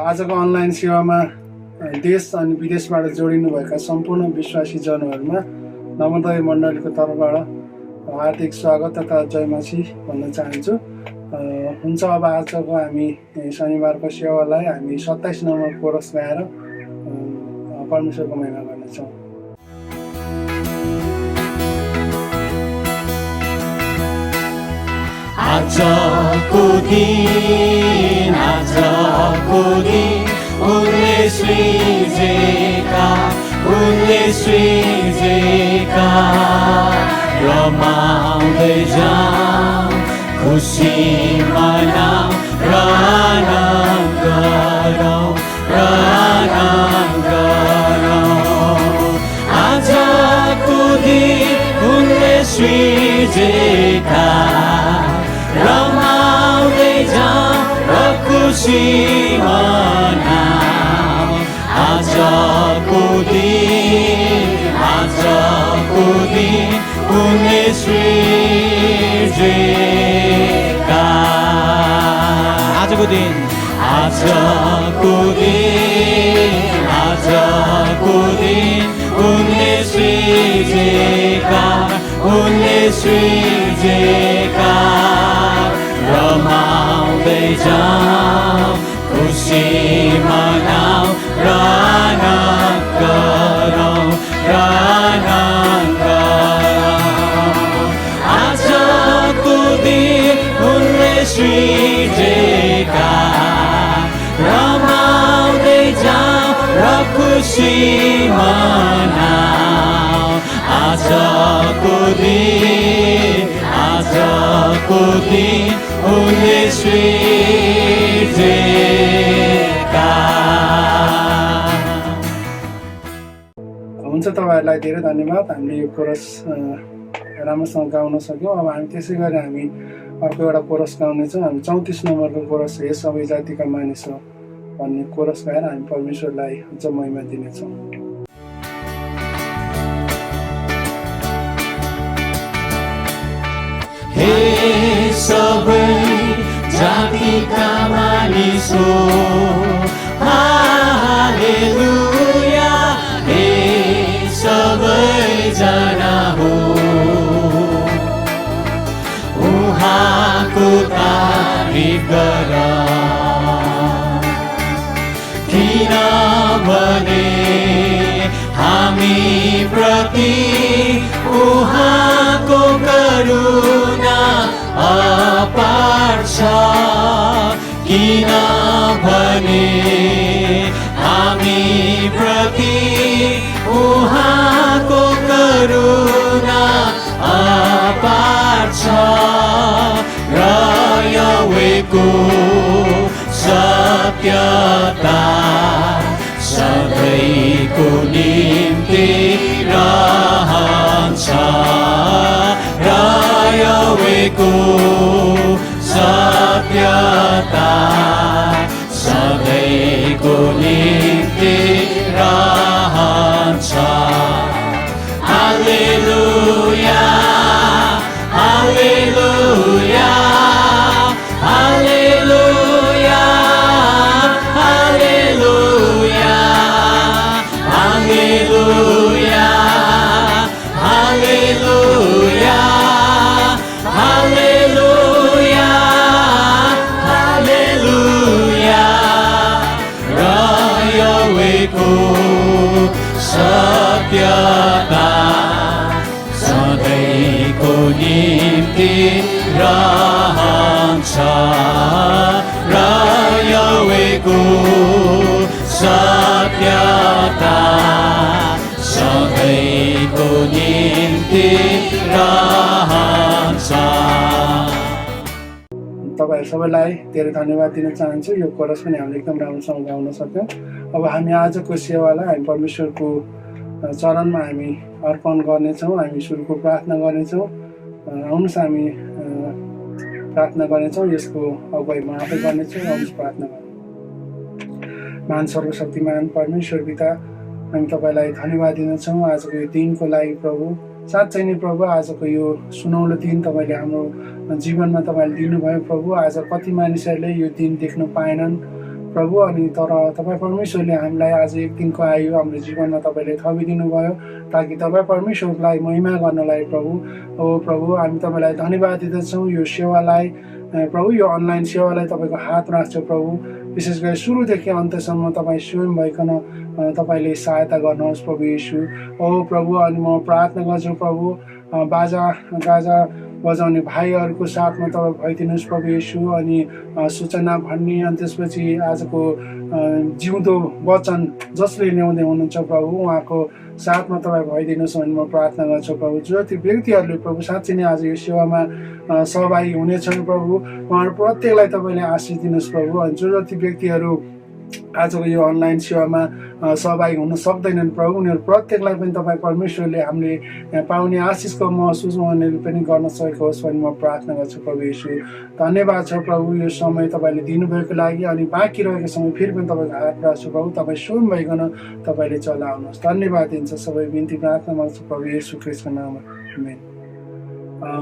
आजको अनलाइन सेवामा देश अनि विदेशबाट जोडिनुभएका सम्पूर्ण विश्वासी जनहरूमा नवोदय मण्डलीको तर्फबाट हार्दिक स्वागत तथा जय मसीह भन्न चाहन्छु। हुन्छ, अब आजको हामी शनिबारको सेवालाई हामी 27 नम्बर कोरस गाएर परमेश्वरको महिमा गर्नेछौँ। आजको दिन उनले सृजेका रमाउँदै जाऊ, खुसी मनाऊ र आनन्द गरौँ। आजको दिन उनले सृजेका रमाउँदै जाऊ र खुसी मनाऊ। आजको दिन उनले सृजेका। आजको दिन उनले सृजेका रमाउँदै जाऊ, खुसी मनाऊ र आनन्द गरौँ। आजको दिन उनले सृजेका रमाउँदै जाऊ र खुसी मनाऊ। आजको दिन उनले सृजेका। हुन्छ, तपाईँहरूलाई धेरै धन्यवाद। हामीले यो कोरस राम्रोसँग गाउन सक्यौँ। अब हामी त्यसै गरी हामी अर्को एउटा कोरस गाउनेछौँ। हामी 34 नम्बरको कोरस हे सबै जातिका मानिस हो भन्ने कोरस गाएर हामी परमेश्वरलाई अझ महिमा दिनेछौँ। हे सबै जातिका मानिस हो, हालेलुया। हे सबैजना हो, उहाँको तारिफ गर, किनभने हामी प्रति उहाँको करुणा अपार छ। किनभने हामी प्रति उहाँको करुणा अपार छ। र यहोवाको सत्यता सधैँको निम्ति रहन्छ। र यहोवाको सत्यता सधैँको निम्ति रहन्छ। हालेलुया, हालेलुया, हालेलुया, हालेलुया, हालेलुया, हालेलुया, हालेलुया, हालेलुया। र यहोवाको सत्यता सधैँको निम्ति रहन्छ। र यहोवाको सत्यता सधैँको निम्ति रहन्छ। तपाईँहरू सबैलाई धेरै धन्यवाद दिन चाहन्छु। यो कोरस पनि हामीले एकदम राम्रोसँग गाउन सक्यौँ। अब हामी आजको सेवालाई हामी परमेश्वरको चरणमा हामी अर्पण गर्नेछौँ। हामी सुरुको प्रार्थना गर्नेछौँ। आउनुहोस् हामी प्रार्थना गर्नेछौँ। यसको अगुवाई म आफै गर्नेछु। आउनुहोस् प्रार्थना गर्नु। महान सर्वशक्तिमान परमेश्वर पिता, हामी तपाईँलाई धन्यवाद दिनेछौँ आजको यो दिनको लागि प्रभु। साँच्चै नै प्रभु, आजको यो सुनौलो दिन तपाईँले हाम्रो जीवनमा तपाईँले दिनुभयो प्रभु। आज कति मानिसहरूले यो दिन देख्न पाएनन् प्रभु। अनि तर तपाईँ परमेश्वरले हामीलाई आज एक दिनको आयु हाम्रो जीवनमा तपाईँले थपिदिनु भयो ताकि तपाईँ परमेश्वरलाई महिमा गर्नलाई प्रभु। ओ प्रभु, हामी तपाईँलाई धन्यवाद दिँदछौँ यो सेवालाई प्रभु, यो अनलाइन सेवालाई तपाईँको हात राख्छ प्रभु। विशेष गरी सुरुदेखि अन्त्यसम्म तपाईँ स्वयं भइकन तपाईँले सहायता गर्नुहोस् प्रभु येशू। ओ प्रभु, अनि म प्रार्थना गर्छु प्रभु, बाजा गाजा बजाउने भाइहरूको साथमा तपाईँ भइदिनुहोस् प्रभु येशू। अनि सूचना भन्ने अनि त्यसपछि आजको जिउँदो वचन जसले ल्याउँदै हुनुहुन्छ प्रभु, उहाँको साथमा तपाईँ भइदिनुहोस् भने म प्रार्थना गर्छु प्रभु। जो ती व्यक्तिहरूले प्रभु साँच्चै नै आज यो सेवामा सहभागी हुनेछन् प्रभु, उहाँहरू प्रत्येकलाई तपाईँले आशिष दिनुहोस् प्रभु। अनि जो जति व्यक्तिहरू आजको यो अनलाइन सेवामा सहभागी हुन सक्दैनन् प्रभु, उनीहरू प्रत्येकलाई पनि तपाईँ परमेश्वरले हामीले पाउने आशिषको महसुस उहाँहरूले पनि गर्न सकेको होस् भने म प्रार्थना गर्छु प्रभु येशू। धन्यवाद छ प्रभु यो समय तपाईँले दिनुभएको लागि। अनि बाँकी रहेको समय फेरि पनि तपाईँको हात राख्छु प्रभु, तपाईँ स्वयं भइकन तपाईँले चलाउनुहोस्। धन्यवाद दिन्छ सबै बिन्ती प्रार्थना गर्छु प्रभु येशू ख्रीष्टको नाममा, आमेन।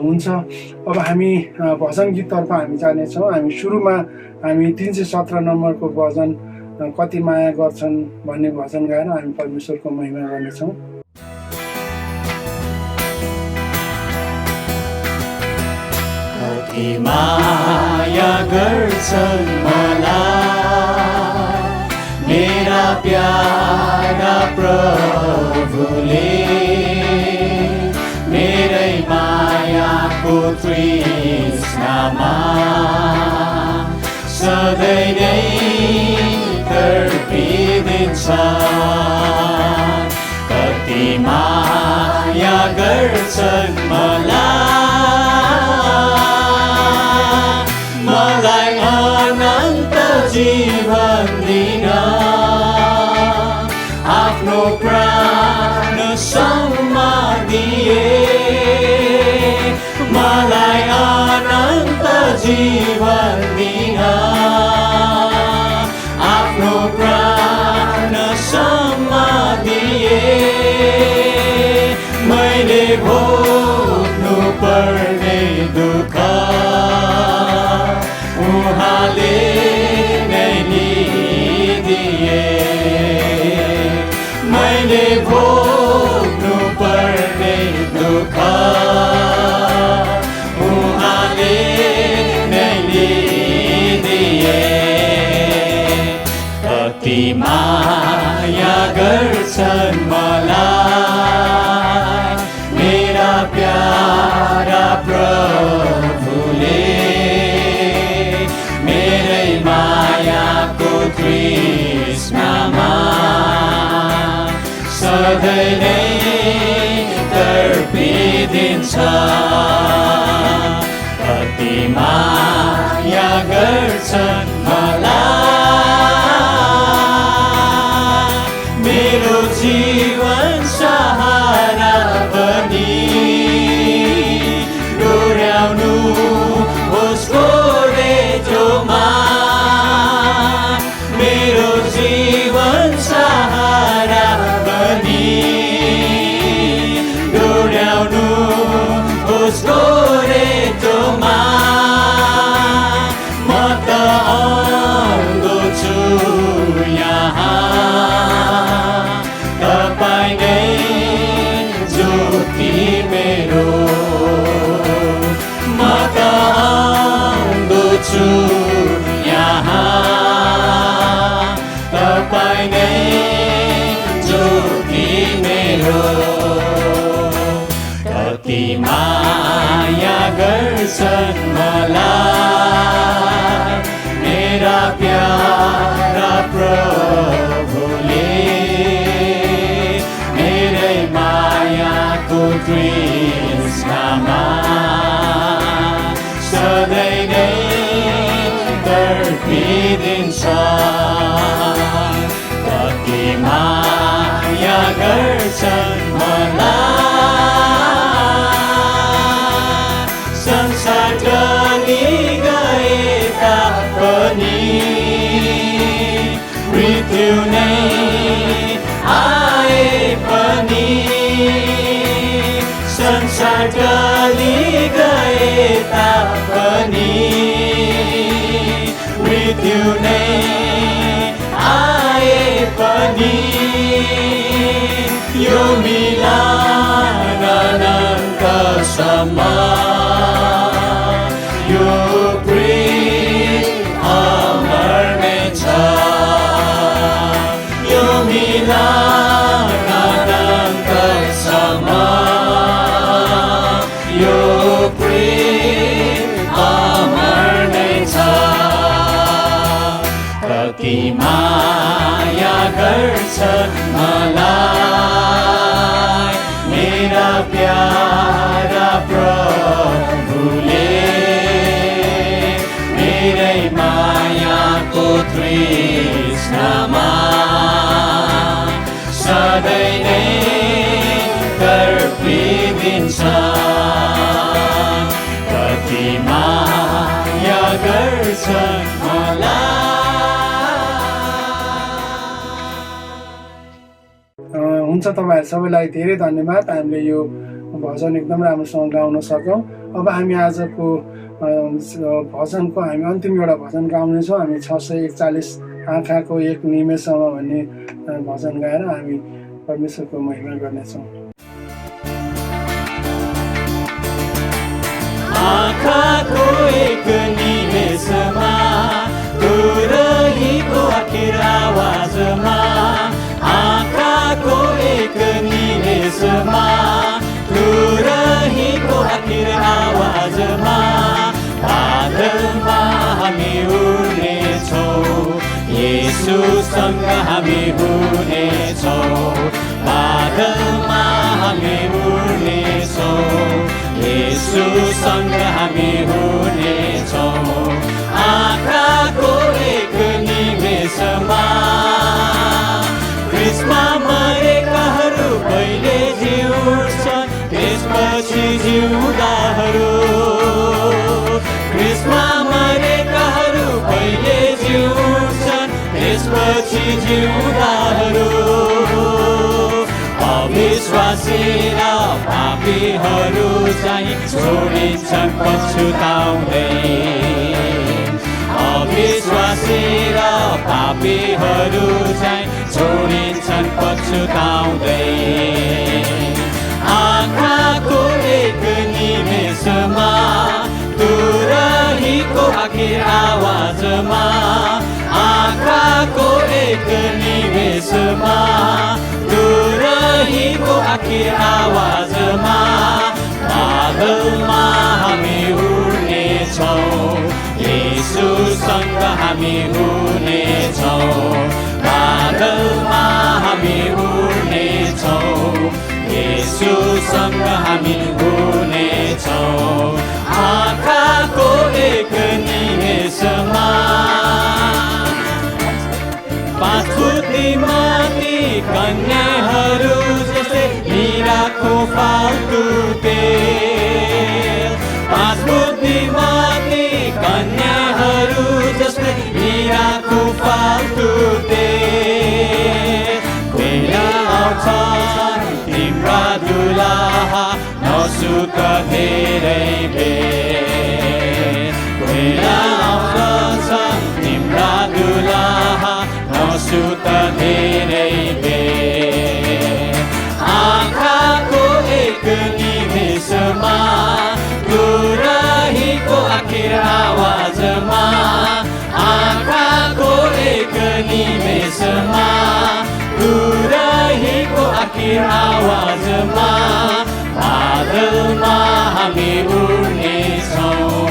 हुन्छ, अब हामी भजन गीततर्फ हामी जानेछौँ। हामी सुरुमा हामी 317 नम्बरको भजन कति माया गर्छन् भन्ने भजन गाएर हामी परमेश्वरको महिमा गर्नेछौँ। कति माया गर्छन् मलाई मेरा प्यारा प्रभुले, मेरै मायाको तृष्णामा सधैँ नै तर्पिदिन्छ। कति माया गर्छन् मलाई अनन्त जीवन दिन आफ्नो प्राणसम्म दिए। मलाई अनन्त जीवन दिन आफ्नो प्राणसम्म दिए। मैले भोग्नु पर्ने दुःख उहाँले नै लिदिए। मैले भोग्नु पर्ने दुःख उहाँले नै लिदिए। कति माया गर्छन् मलाई मेरा प्यारा प्रभुले, मेरै मायाको तृष्णामा सधैँ नै तर्पिदिन्छ। कति माया गर्छन् मलाई मेरो जीवन सहारा बनी डोर्याउनु उसको रेटोमा। मेरो जीवन सहारा बनी डोर्याउनु उसको रेटोमा। म त आउँदो छु यहाँ, तपाईँ नै ज्योति मेरो। म त आउँदो छु यहाँ, तपाईँ नै ज्योति मेरो। कति माया गर्छन् मलाई मेरा प्यारा प्रभुले, मेरै मायाको तृष्णामा सधैँ नै तर्पिदिन्छ। कति माया गर्छन् मलाई संसार टली गए तापनि मृत्यु नै आए पनि। संसार टली गए तापनि मृत्यु नै पनि यो मिलन अनन्तसम्म यो प्रेम अमर नै छ यो मिलन अनन्तसम्म यो प्रेम अमर नै छ कति माया गर्छ मलाई मेरा प्यारा प्रभुले मेरै मायाको तृष्णामा सधैँ नै तर्पिदिन्छ कति माया गर्छ मलाई हुन्छ तपाईँहरू सबैलाई धेरै धन्यवाद हामीले यो भजन एकदम राम्रोसँग गाउन सक्यौँ अब हामी आजको भजनको हामी अन्तिम एउटा भजन गाउनेछौँ हामी 641 आँखाको एक निमेषमा भन्ने भजन गाएर हामी परमेश्वरको महिमा गर्नेछौँ आँखाको एक निमेषमा तुरहीको आखिर आवाजमा आँखाको एक निमेषमा तुरहीको आखिर आवाजमा बादलमा हामी उड्नेछौँ येशूसँग हामी हुनेछौँ बादलमा हामी उड्नेछौँ येशूसँग हामी हुनेछौँ आँखाको एक निमेषमा क्रिस्मा मरेकाहरू पहिले जिउँछन् त्यसपछि जिउँदाहरू क्रिस्मा मरेकाहरू पहिले जिउँछन् त्यसपछि जिउँदाहरू अविश्वासी र पापीहरू चाहिँ छोडिन्छन् पछुताउँदै अविश्वासी र पापीहरू चाहिँ छोडिन्छन् पछुताउँदै आँखाको एक निमेषमा तुरहीको आखिर आवाजमा आँखाको एक निमेषमा तुरहीको आखिर आवाजमा बादलमा हामी उड्नेछौँ येशूसँग हामी हुनेछौँ बादलमा हामी उड्नेछौँ येशूसँग हामी हुनेछौँ आँखाको एक निमेषमा 5 बुद्धिमती कन्याहरू जस्तै हीराको फाल्तु तेल 5 बुद्धिमती कन्याहरू जस्तै हीराको फाल्तु तेल बेला आउँछ तिम्रा दुलाहा नसुत धेरै बेर बेला आउँछ तिम्रा दुलाहा नसुत धेरै बेर आँखाको एक निमेषमा तुरहीको आखिर आवाजमा आँखाको एक निमेषमा तुरहीको आखिर आवाजमा बादलमा हामी उड्नेछौँ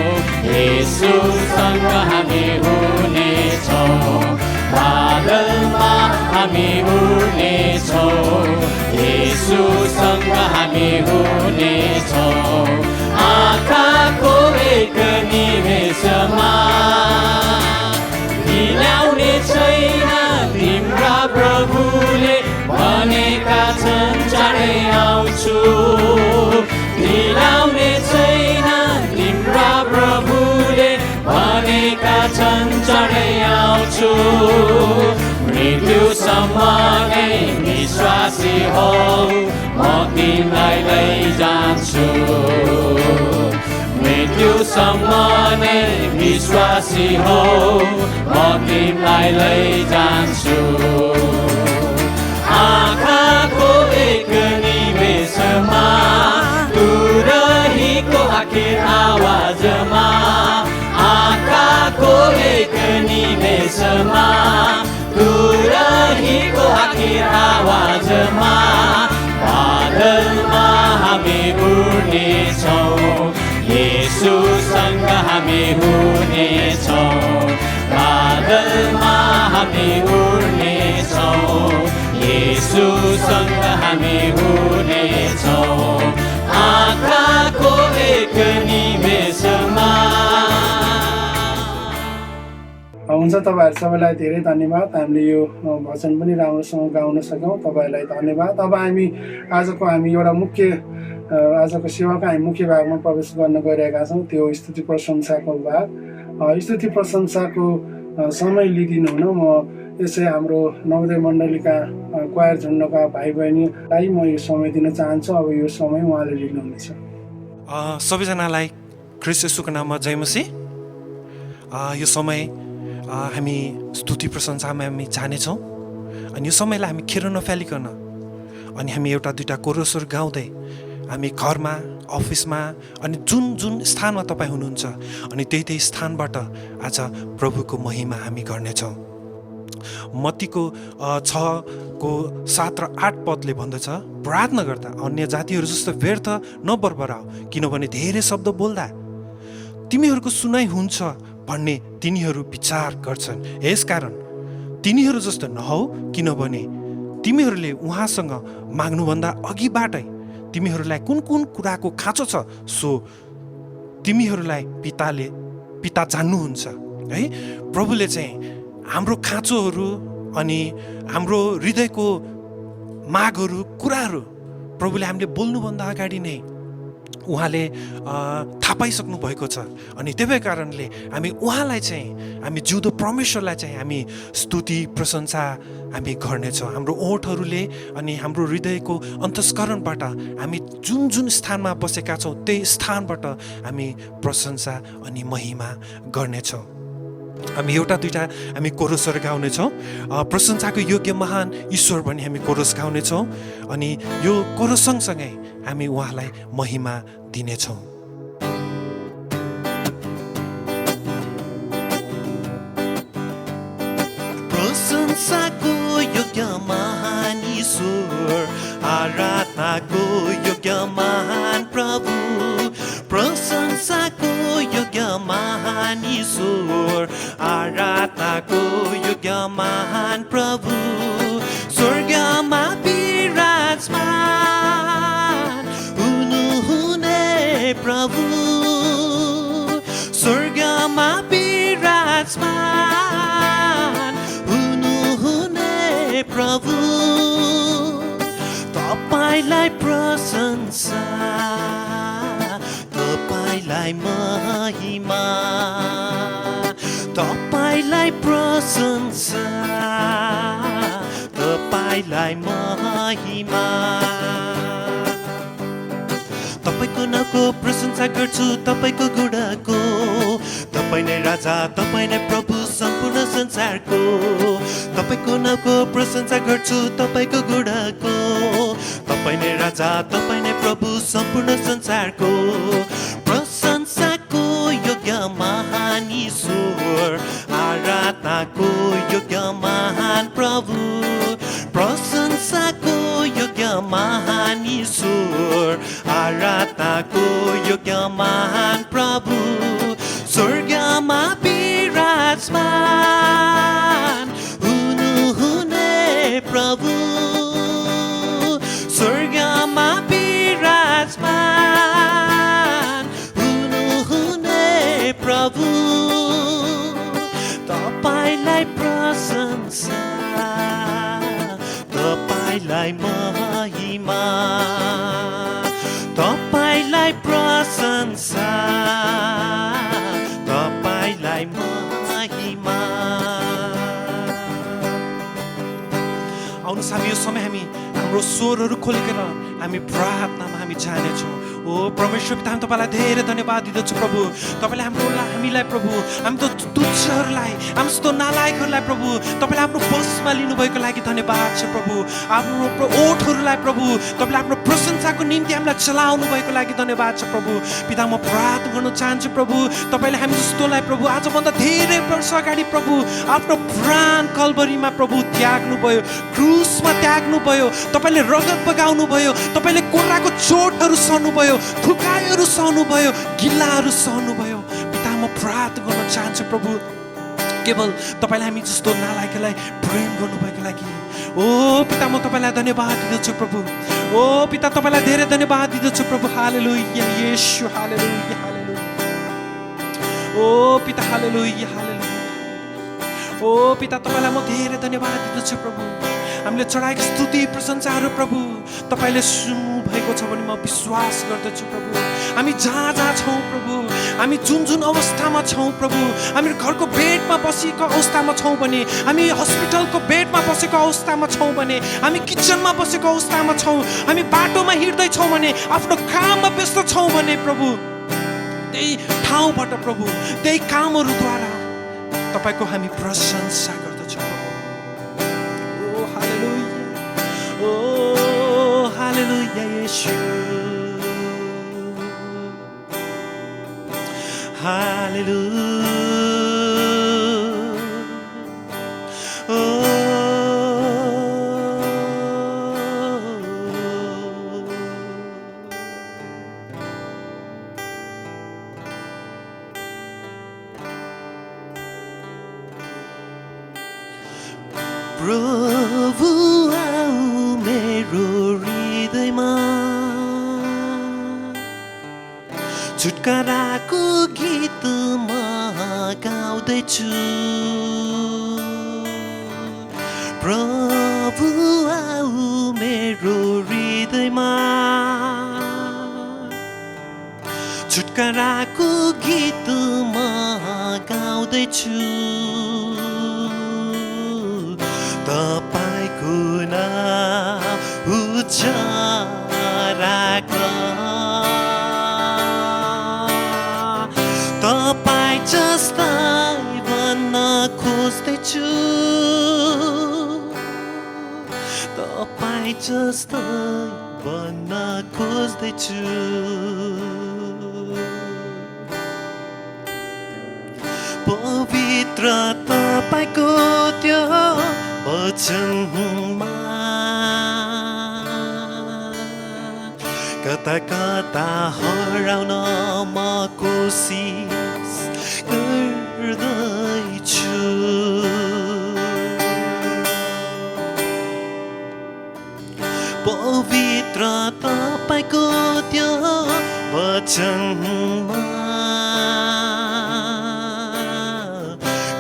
येशूसँग हामी हुनेछौँ बादलमा हामी उड्नेछौँ येशूसँग हामी हुनेछौँ आँखाको एक निमेषमा ढिल्याउने छैन तिम्रा प्रभुले भनेका छन् चाँडै आउँछु ढिल्याउने छैन तिम्रा प्रभुले भनेका छन् चाँडै आउँछु मृत्युसम्म नै विश्वासी हौ म तिमीलाई लैजान्छु मृत्युसम्म नै विश्वासी हौ म तिमीलाई लैजान्छु आँखाको एक निमेषमा तुरहीको आखिर आवाजमा आँखाको एक निमेषमा तुरहीको आखिर आवाजमा बादलमा हामी उड्नेछौँ येशूसँग हामी हुनेछौँ बादलमा हामी उड्नेछौँ येशूसँग हामी हुनेछौँ आँखाको एक निमेषमा हुन्छ तपाईँहरू सबैलाई धेरै धन्यवाद हामीले यो भजन पनि राम्रोसँग गाउन सक्यौँ तपाईँहरूलाई धन्यवाद अब हामी एउटा मुख्य आजको सेवाको हामी मुख्य भागमा प्रवेश गर्न गइरहेका छौँ त्यो स्तुति प्रशंसाको भाग स्तुति प्रशंसाको समय लिइदिनु हुन म यसै हाम्रो नवोदय मण्डलीका क्वायर झुन्डका भाइ बहिनीलाई म यो समय दिन चाहन्छु अब यो समय उहाँले लिनुहुनेछ सबैजनालाई ख्रीष्ट येशूको नाममा जय मसीह यो समय हामी स्तुति प्रशंसामा हामी जानेछौँ अनि यो समयलाई हामी खेर नफालिकन अनि हामी एउटा दुईटा कोरसहरू गाउँदै हामी घरमा अफिसमा अनि जुन जुन स्थानमा तपाईँ हुनुहुन्छ अनि त्यही स्थानबाट आज प्रभुको महिमा हामी गर्नेछौँ मत्तीको 6:7 र 8 पदले भन्दछ प्रार्थना गर्दा अन्य जातिहरू जस्तो व्यर्थ नबरबराऊ किनभने धेरै शब्द बोल्दा तिमीहरूको सुनाइ हुन्छ भन्ने तिनीहरू विचार गर्छन् यसकारण तिनीहरू जस्तो नहौ किनभने तिमीहरूले उहाँसँग माग्नुभन्दा अघिबाटै तिमीहरूलाई कुन कुन कुराको खाँचो छ सो तिमीहरूलाई पिता जान्नुहुन्छ है प्रभुले चाहिँ हाम्रो खाँचोहरू अनि हाम्रो हृदयको मागहरू कुराहरू प्रभुले हामीले बोल्नुभन्दा अगाडि नै उहाँले थाहा पाइसक्नु भएको छ अनि त्यही कारणले हामी उहाँलाई चाहिँ हामी जिउँदो परमेश्वरलाई चाहिँ हामी स्तुति प्रशंसा हामी गर्नेछौँ हाम्रो ओठहरूले अनि हाम्रो हृदयको अन्तस्करणबाट हामी जुन जुन स्थानमा बसेका छौँ त्यही स्थानबाट हामी प्रशंसा अनि महिमा गर्नेछौँ हामी एउटा दुईटा हामी कोरसहरू गाउनेछौँ प्रशंसाको योग्य महान ईश्वर भनी हामी कोरस गाउनेछौँ अनि यो कोरस सँगसँगै हामी उहाँलाई महिमा दिनेछौँ प्रशंसाको योग्य महान ईश्वर आराधनाको योग्य महान प्रभु प्रशंसाको योग्य महान ईश्वर आराधनाको योग्य महान प्रभु स्वर्गमा विराजमान हुनुहुने प्रभु स्वर्गमा विराजमान हुनुहुने प्रभु तपाईलाई प्रशंसा तपाईलाई महिमा तपाईलाई प्रशंसा तपाईलाई महिमा तपाईको नामको प्रशंसा गर्छु तपाईको गुणाको तपाई नै राजा तपाई नै प्रभु सम्पूर्ण संसारको तपाईको नामको प्रशंसा गर्छु तपाईको गुणाको तपाई नै राजा तपाई नै प्रभु सम्पूर्ण संसारको प्रशंसाको योग्य महान ईश्वर आराधनाको योग्य महान प्रभु प्रशंसाको योग्य महान ईश्वर आराधनाको योग्य महान प्रभु स्वर्गमा विराजमान हुनुहुने प्रभु स्वर्गमा विराजमान हुनुहुने प्रभु तपाईलाई प्रशंसा तपाईलाई महिमा तपाईलाई प्रशंसा तपाईलाई महिमा आउनुहोस् हामी यो समय हामी हाम्रो स्वरहरू खोलिकन हामी प्रार्थनामा हामी जानेछौँ ओ परमेश्वर पिता, हामी तपाईँलाई धेरै धन्यवाद दिँदछु प्रभु। तपाईँले हामीलाई प्रभु, हामी त तुच्छहरूलाई, हामी जस्तो नालायकहरूलाई प्रभु, तपाईँले आफ्नो बसमा लिनुभएको लागि धन्यवाद छ प्रभु। आफ्नो ओठहरूलाई प्रभु, तपाईँले आफ्नो प्रशंसाको निम्ति हामीलाई चलाउनु भएको लागि धन्यवाद छ प्रभु। पिता, म प्रार्थना गर्न चाहन्छु प्रभु, तपाईँले हामी जस्तोलाई प्रभु आजभन्दा धेरै वर्ष अगाडि प्रभु आफ्नो प्राण कल्भरीमा प्रभु त्याग्नुभयो, क्रुसमा त्याग्नुभयो। तपाईँले रगत बगाउनु भयो, तपाईँले कोर्राको चोटहरू सहनुभयो, थुकाइहरू सहनुभयो, गिल्लाहरू सहनुभयो। पिता, म प्रार्थना गर्न चाहन्छु प्रभु, केवल तपाईँले हामी जस्तो नालायकलाई प्रेम गर्नुभएको लागि ओ पिता, म तपाईँलाई धन्यवाद दिँदछु प्रभु। ओ पिता, तपाईँलाई धेरै धन्यवाद दिँदछु प्रभु। हालेलुया येशू, हालेलुया, हालेलुया। ओ पिता, हालेलुया, हालेलुया। ओ पिता, तपाईँलाई म धेरै धन्यवाद दिँदछु प्रभु। हामीले चढाएको स्तुति प्रशंसाहरू प्रभु तपाईँले सुन्नु भएको छ भने म विश्वास गर्दछु प्रभु। हामी जहाँ जहाँ छौँ प्रभु, हामी जुन जुन अवस्थामा छौँ प्रभु, हामी घरको बेडमा बसेको अवस्थामा छौँ भने, हामी हस्पिटलको बेडमा बसेको अवस्थामा छौँ भने, हामी किचनमा बसेको अवस्थामा छौँ, हामी बाटोमा हिँड्दैछौँ भने, आफ्नो काममा व्यस्त छौँ भने प्रभु, त्यही ठाउँबाट प्रभु, त्यही कामहरूद्वारा तपाईँको हामी प्रशंसा गर्दछौँ प्रभु। ओ हालेलुया, ओ हालेलुया येशू, हालेलुया। प्रभु आऊ मेरो हृदयमा, छुटकाराको गीत म गाउँदैछु। प्रभु आऊ मेरो हृदयमा, छुटकाराको गीत म गाउँदैछु। तपाईको नाम उच्चाराक, तपाईँ जस्तै भन्न खोज्दैछु, तपाईँ जस्तै भन्न खोज्दैछु। पवित्र तपाईको त्यो वचनमा कता कता हराउन म कोसिस गर्दैछु। पवित्र तपाईको त्यो वचनमा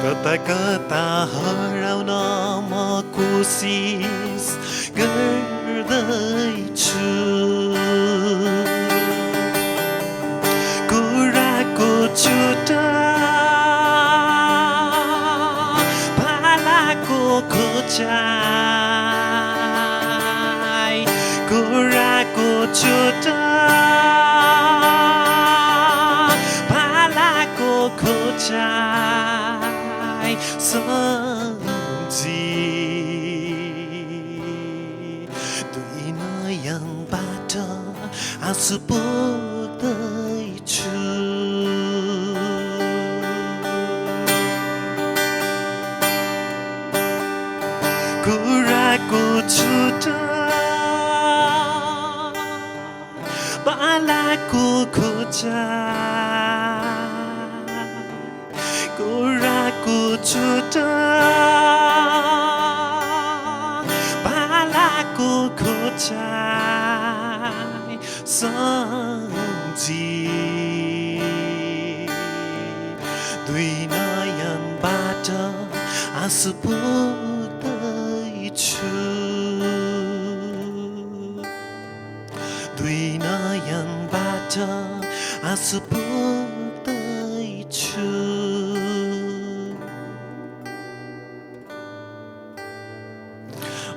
कता कता हराउन म कोसिस गर्दैछु। कुराको चोटा भालाको खोचाइ, कुराको चोटा भालाको खोचाइ सम्झी दुई नयनबाट आँसु पोख्दैछु। कुराको छुटा बालाको खोजा, कुराको छुटा बालाको खोजा सम्झी दुई नयनबाट आँसु पोख्दैछु। दुई नयनबाट आँसु पोख्दैछु।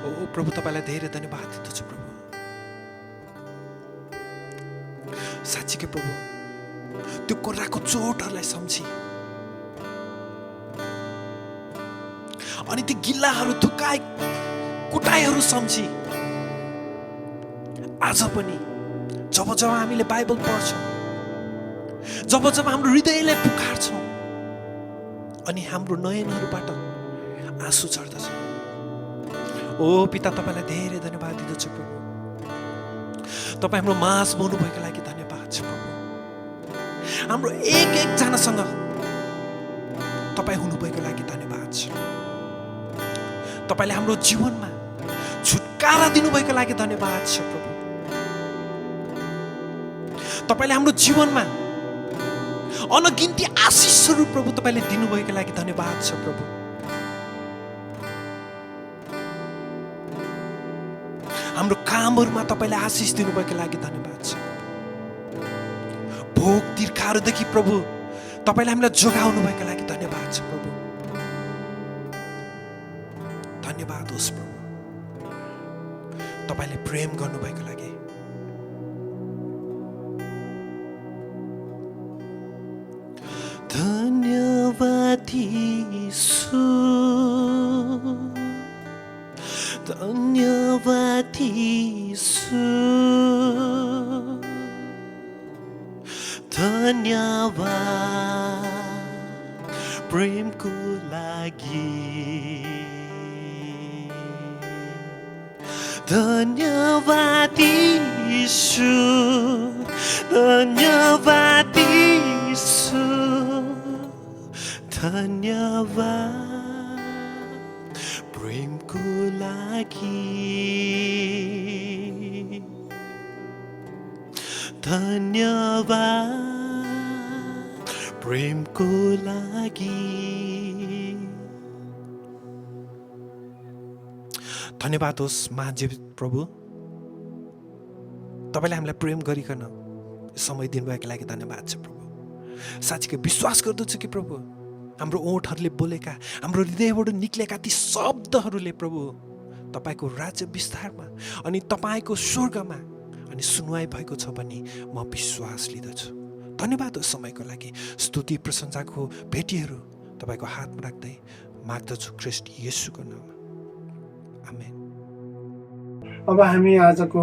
ओ प्रभु, तपाईँलाई धेरै धन्यवाद दिँदछु प्रभु। सम्झि के प्रभु, त्यो कोर्राको चोटहरूलाई सम्झि, अनि ती गिल्लाहरू थुकाई कुटाइहरू सम्झि। आज पनि जब जब हामीले बाइबल पढ्छौँ, जब जब हाम्रो हृदयलाई पुकार्छौँ, अनि हाम्रो नयनहरूबाट आँसु झर्दछ। ओ पिता, तपाईँलाई धेरै धन्यवाद दिँदछु प्रभु। तपाईँ हाम्रो माझ बोल्नुभएको लागि धन्यवाद छ प्रभु। हाम्रो एक एकजनासँग तपाईँ हुनुभएको लागि धन्यवाद छ। तपाईँले हाम्रो जीवनमा छुटकारा दिनुभएको लागि धन्यवाद छ प्रभु। तपाईँले हाम्रो जीवनमा अनगिन्ती आशिषहरू प्रभु तपाईँले दिनुभएको लागि धन्यवाद छ प्रभु। हाम्रो कामहरूमा तपाईँले आशिष दिनुभएको लागि धन्यवाद छ। भोग तिर्खाहरूदेखि प्रभु तपाईँले हामीलाई जोगाउनु भएको लागि धन्यवाद छ प्रभु। धन्यवाद होस् प्रभु, तपाईँले प्रेम गर्नुभएको लागि। धन्यवाद यीशु, धन्यवाद यीशु, धन्यवाद प्रेमको लागि। धन्यवाद यीशु, धन्यवाद यीशु, धन्यवाद प्रेमको लागि। धन्यवाद प्रेमको लागि। धन्यवाद होस् महाजीव प्रभु, तपाईँले हामीलाई प्रेम गरिकन समय दिनुभएको लागि धन्यवाद छ प्रभु। साँच्चीकै विश्वास गर्दछु कि प्रभु, हाम्रो ओठहरूले बोलेका, हाम्रो हृदयबाट निक्लेका ती शब्दहरूले प्रभु तपाईँको राज्य विस्तारमा अनि तपाईँको स्वर्गमा अनि सुनवाई भएको छ भन्ने म विश्वास लिँदछु। धन्यवाद हो समयको लागि। स्तुति प्रशंसाको भेटीहरू तपाईँको हातमा राख्दै माग्दछु ख्रीष्ट येशूको नाममा, आमेन। अब हामी आजको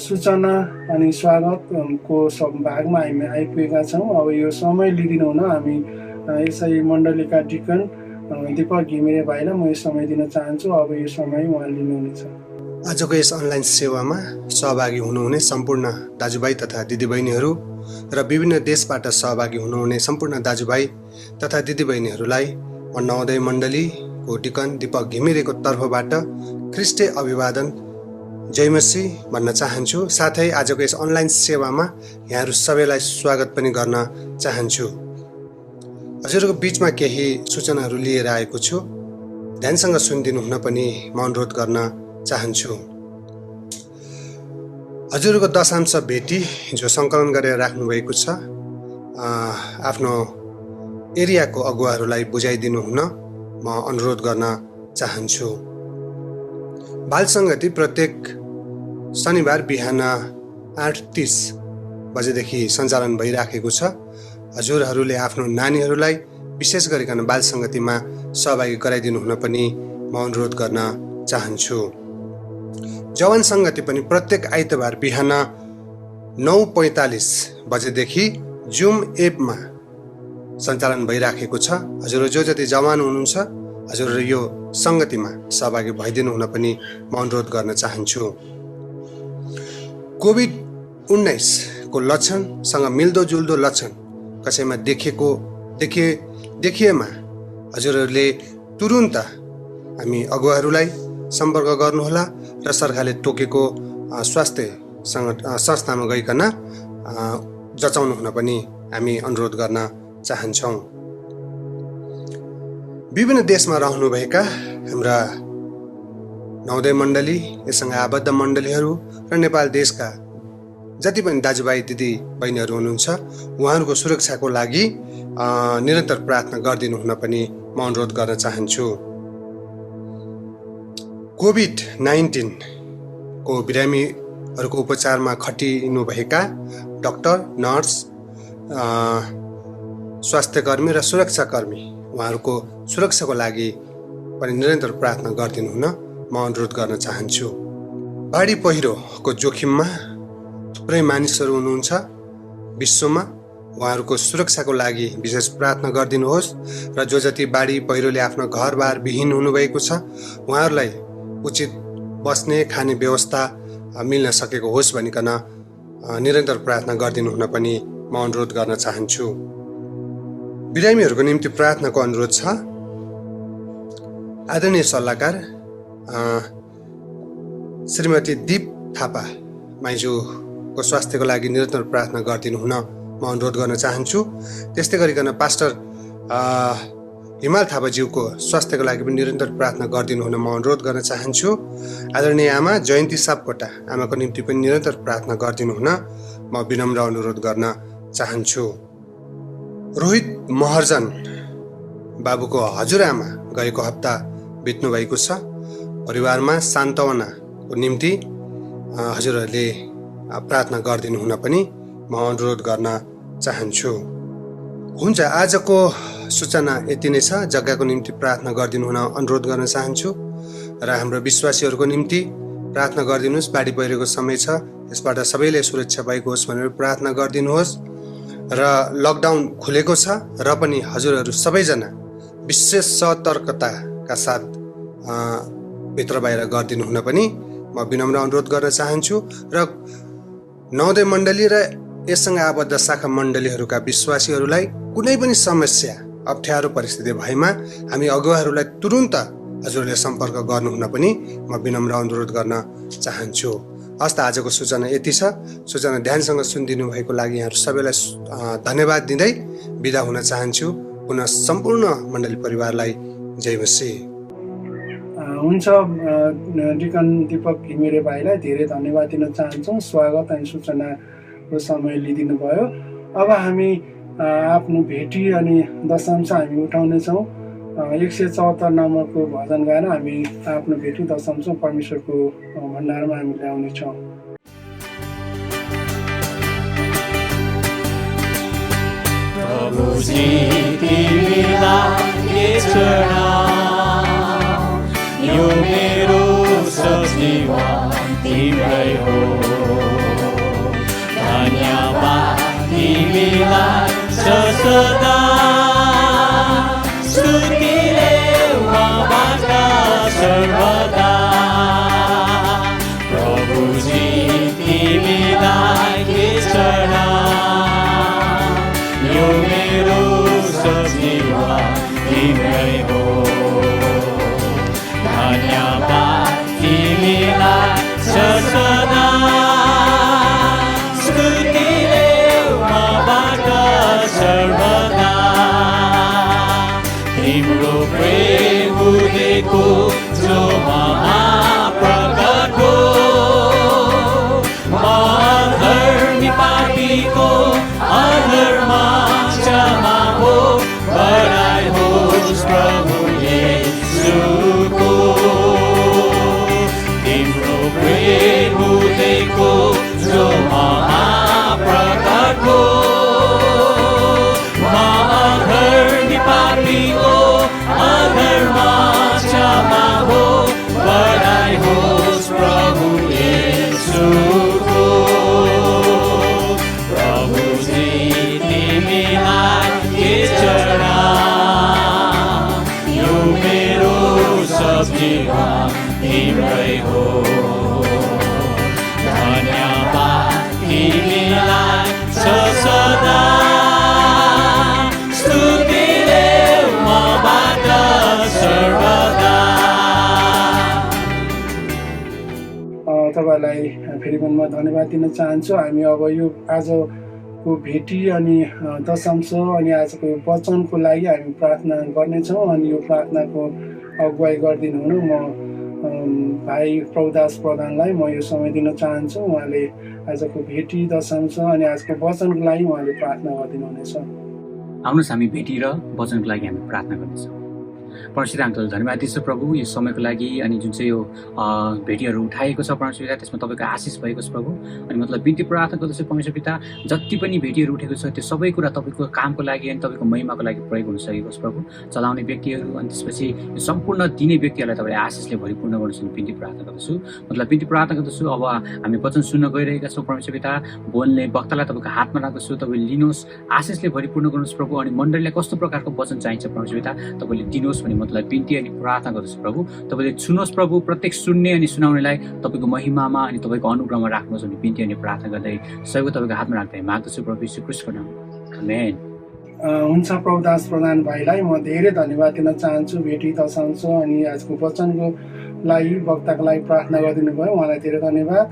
सूचना अनि स्वागतको भागमा हामी आइपुगेका छौँ। अब यो समय लिदिनुहुन हामी यसै मण्डलीका डिकन दीपक घिमिरे भाइलाई म यो समय दिन चाहन्छु। अब यो समय उहाँ लिनुहुनेछ। आजको यस अनलाइन सेवामा सहभागी हुनुहुने सम्पूर्ण दाजुभाइ तथा दिदीबहिनीहरू र विभिन्न देशबाट सहभागी हुनुहुने सम्पूर्ण दाजुभाइ तथा दिदीबहिनीहरूलाई म नवोदय मण्डलीको डिकन दीपक घिमिरेको तर्फबाट ख्रीष्टे अभिवादन जय मसी भन्न चाहन्छु। साथै आजको यस अनलाइन सेवामा यहाँहरू सबैलाई स्वागत पनि गर्न चाहन्छु। हजुरको बीचमा केही सूचनाहरू लिएर आएको छु, ध्यानसँग सुनिदिनु हुन पनि म अनुरोध गर्न चाहन्छु। हजुरको दशांश भेटी जो सङ्कलन गरेर राख्नुभएको छ, आफ्नो एरियाको अगुवाहरूलाई बुझाइदिनु हुन म अनुरोध गर्न चाहन्छु। बाल सङ्गति प्रत्येक शनिबार बिहान 8:30 बजेदेखि सञ्चालन भइराखेको छ। हजुरहरूले आफ्नो नानीहरूलाई विशेष गरिकन बाल सङ्गतिमा सहभागी गराइदिनु हुन पनि म अनुरोध गर्न चाहन्छु। जवान सङ्गति पनि प्रत्येक आइतबार बिहान 9:45 बजेदेखि जुम एपमा सञ्चालन भइराखेको छ। हजुर जो जति जवान हुनुहुन्छ हजुरहरू यो सङ्गतिमा सहभागी भइदिनु हुन पनि म अनुरोध गर्न चाहन्छु। कोभिड-19 को लक्षणसँग मिल्दोजुल्दो लक्षण कसैमा देखिएमा हजुरहरूले तुरुन्त हामी अगुवाहरूलाई सम्पर्क गर्नुहोला र सरकारले तोकेको स्वास्थ्य संस्थामा गइकन जचाउनु हुन पनि हामी अनुरोध गर्न चाहन्छौँ। विभिन्न देशमा रहनुभएका हाम्रा नवोदय मण्डली, यससँग आबद्ध मण्डलीहरू र नेपाल देशका जति पनि दाजुभाइ दिदी बहिनीहरू हुनुहुन्छ उहाँहरूको सुरक्षाको लागि निरन्तर प्रार्थना गरिदिनु हुन पनि म अनुरोध गर्न चाहन्छु। कोभिड-19 को बिरामी हरूको उपचारमा खटिनुभएका डाक्टर, नर्स, स्वास्थ्यकर्मी र सुरक्षाकर्मी उहाँहरूको सुरक्षाको लागि पनि निरन्तर प्रार्थना गरिदिनु हुन म अनुरोध गर्न चाहन्छु। बाढी पहिरोको जोखिममा थुप्रै मानिसहरू हुनुहुन्छ विश्वमा, उहाँहरूको सुरक्षाको लागि विशेष प्रार्थना गरिदिनुहोस् र जो जति बाढी पहिरोले आफ्नो घरबार विहीन हुनुभएको छ उहाँहरूलाई उचित बस्ने खाने व्यवस्था मिल्न सकेको होस् भनिकन निरन्तर प्रार्थना गरिदिनु हुन पनि म अनुरोध गर्न चाहन्छु। बिरामीहरूको निम्ति प्रार्थनाको अनुरोध छ। आदरणीय सल्लाहकार श्रीमती दीप थापा माइजूको स्वास्थ्यको लागि निरन्तर प्रार्थना गरिदिनु हुन म अनुरोध गर्न चाहन्छु। त्यस्तै गरिकन पास्टर हिमाल थापाज्यूको स्वास्थ्यको लागि पनि निरन्तर प्रार्थना गरिदिनु हुन म अनुरोध गर्न चाहन्छु। आदरणीय आमा जयन्ती सापकोटा आमाको निम्ति पनि निरन्तर प्रार्थना गरिदिनु हुन म विनम्र अनुरोध गर्न चाहन्छु। रोहित महर्जन बाबुको हजुरआमा गएको हप्ता बित्नु भएको छ। परिवारमा सान्त्वनाको निम्ति हजुरहरूले प्रार्थना गरिदिनु हुन पनि म अनुरोध गर्न चाहन्छु। हुन्छ, आजको सूचना यति नै छ। जग्गाको निम्ति प्रार्थना गरिदिनु हुन अनुरोध गर्न चाहन्छु र हाम्रो विश्वासीहरूको निम्ति प्रार्थना गरिदिनुहोस्। बाढी पहिरोको समय छ, यसबाट सबैले सुरक्षा भएको होस् भनेर प्रार्थना गरिदिनुहोस्। र लकडाउन खुलेको छ र पनि हजुरहरू सबैजना विशेष सतर्कताका साथ भित्र बाहिर गरिदिनु हुन पनि म विनम्र अनुरोध गर्न चाहन्छु। र नवोदय मण्डली र यससँग आबद्ध शाखा मण्डलीहरूका विश्वासीहरूलाई कुनै पनि समस्या अप्ठ्यारो परिस्थिति भएमा हामी अगुवाहरूलाई तुरुन्त हजुरहरूले सम्पर्क गर्नुहुन पनि म विनम्र अनुरोध गर्न चाहन्छु। हस्त आजको सूचना यति छ। सूचना ध्यानसँग सुनिदिनु भएको लागि यहाँहरू सबैलाई धन्यवाद दिँदै बिदा हुन चाहन्छु। पुनः सम्पूर्ण मण्डली परिवारलाई जय मसीह। हुन्छ, डिकन दीपक घिमिरे भाइलाई धेरै धन्यवाद दिन चाहन्छौँ। स्वागत अनि सूचनाको समय लिइदिनु भयो। अब हामी आफ्नो भेटी अनि दशांश हामी उठाउनेछौँ। 174 नम्बरको भजन गाएर हामी आफ्नो भेटी दशांश परमेश्वरको भण्डारमा हामी ल्याउनेछौँ। प्रभुजी तिमीलाई चढाऊ, यो मेरो सजीवन तिम्रै हो। धन्यवाद तिमीलाई सदा स्तुतिले मबाट सर्वदा। प्रभुजी तिमीलाई चढाऊ, यो मेरो सजीवन तिम्रै हो। धन्यवाद तिमीलाई सदा स्तुतिले मबाट सर्वदा। तिम्रो प्रेम बुझेको जो महाप्रकट हो, अधर्मी पापीको अधर्म क्षमा हो। बढाइ होस् प्रभु येशूको। तिम्रो प्रेम बुझेको जो महाप्रकट हो, अधर्मी पापीको अधर्म क्षमा हो। बढाइ होस् प्रभु येशूको। प्रभुजी तिमीलाई चढाऊ, यो मेरो सजीवन तिम्रै हो। धन्यवाद तिमीलाई सदा स्तुतिले मबाट सर्वदा। तपाईँलाई फेरि पनि म धन्यवाद दिन चाहन्छु। हामी अब यो आजको भेटी अनि दशांश अनि आजको वचनको लागि हामी प्रार्थना गर्नेछौँ। अनि यो प्रार्थनाको अगुवाई गरिदिनु हुन म भाइ प्रभुदास प्रधानलाई म यो समय दिन चाहन्छु। उहाँले आजको भेटी दशांश अनि आजको वचनको लागि उहाँले प्रार्थना गरिदिनु हुनेछ। आउनुहोस् हामी भेटी र वचनको लागि हामी प्रार्थना गर्नेछौँ। परमेश्वर अङ्कल धन्यवाद दिन्छु प्रभु यो समयको लागि अनि जुन चाहिँ यो भेटीहरू उठाएको छ परमेश्वर पिता त्यसमा तपाईँको आशिष भएको छ प्रभु अनि मतलब बिन्ती प्रार्थना गर्दछु परमेश्वर पिता जति पनि भेटीहरू उठेको छ त्यो सबै कुरा तपाईँको कामको लागि अनि तपाईँको महिमाको लागि प्रयोग हुन सकेको छ प्रभु चलाउने व्यक्तिहरू अनि त्यसपछि यो सम्पूर्ण दिने व्यक्तिहरूलाई तपाईँले आशिषले भरिपूर्ण गर्नुहोस् बिन्ती प्रार्थना गर्दछु मतलब बिन्ती प्रार्थना गर्दछु अब हामी वचन सुन्न गइरहेका छौँ परमेश्वर पिता बोल्ने वक्तालाई तपाईँको हातमा राख्दछु तपाईँले लिनुहोस् आशिषले भरिपूर्ण गर्नुहोस् प्रभु अनि मण्डलीलाई कस्तो प्रकारको वचन चाहिन्छ परमेश्वर पिता तपाईँले दिनुहोस् भन्ने मतलब बिन्ती अनि प्रार्थना गर्दछु प्रभु तपाईँले सुन्नुहोस् प्रभु प्रत्येक सुन्ने अनि सुनाउनेलाई तपाईँको महिमामा अनि तपाईँको अनुग्रहमा राख्नुहोस् भन्ने बिन्ती अनि प्रार्थना गर्दै सबैको तपाईँको हातमा राख्दै माग्दछु प्रभु यीशु ख्रीष्टको नाममा आमेन। हुन्छ प्रभुदास प्रधान भाइलाई म धेरै धन्यवाद दिन चाहन्छु भेटी दर्शाउँछु अनि आजको वचनको लागि वक्ताको लागि प्रार्थना गरिदिनु भयो उहाँलाई धेरै धन्यवाद।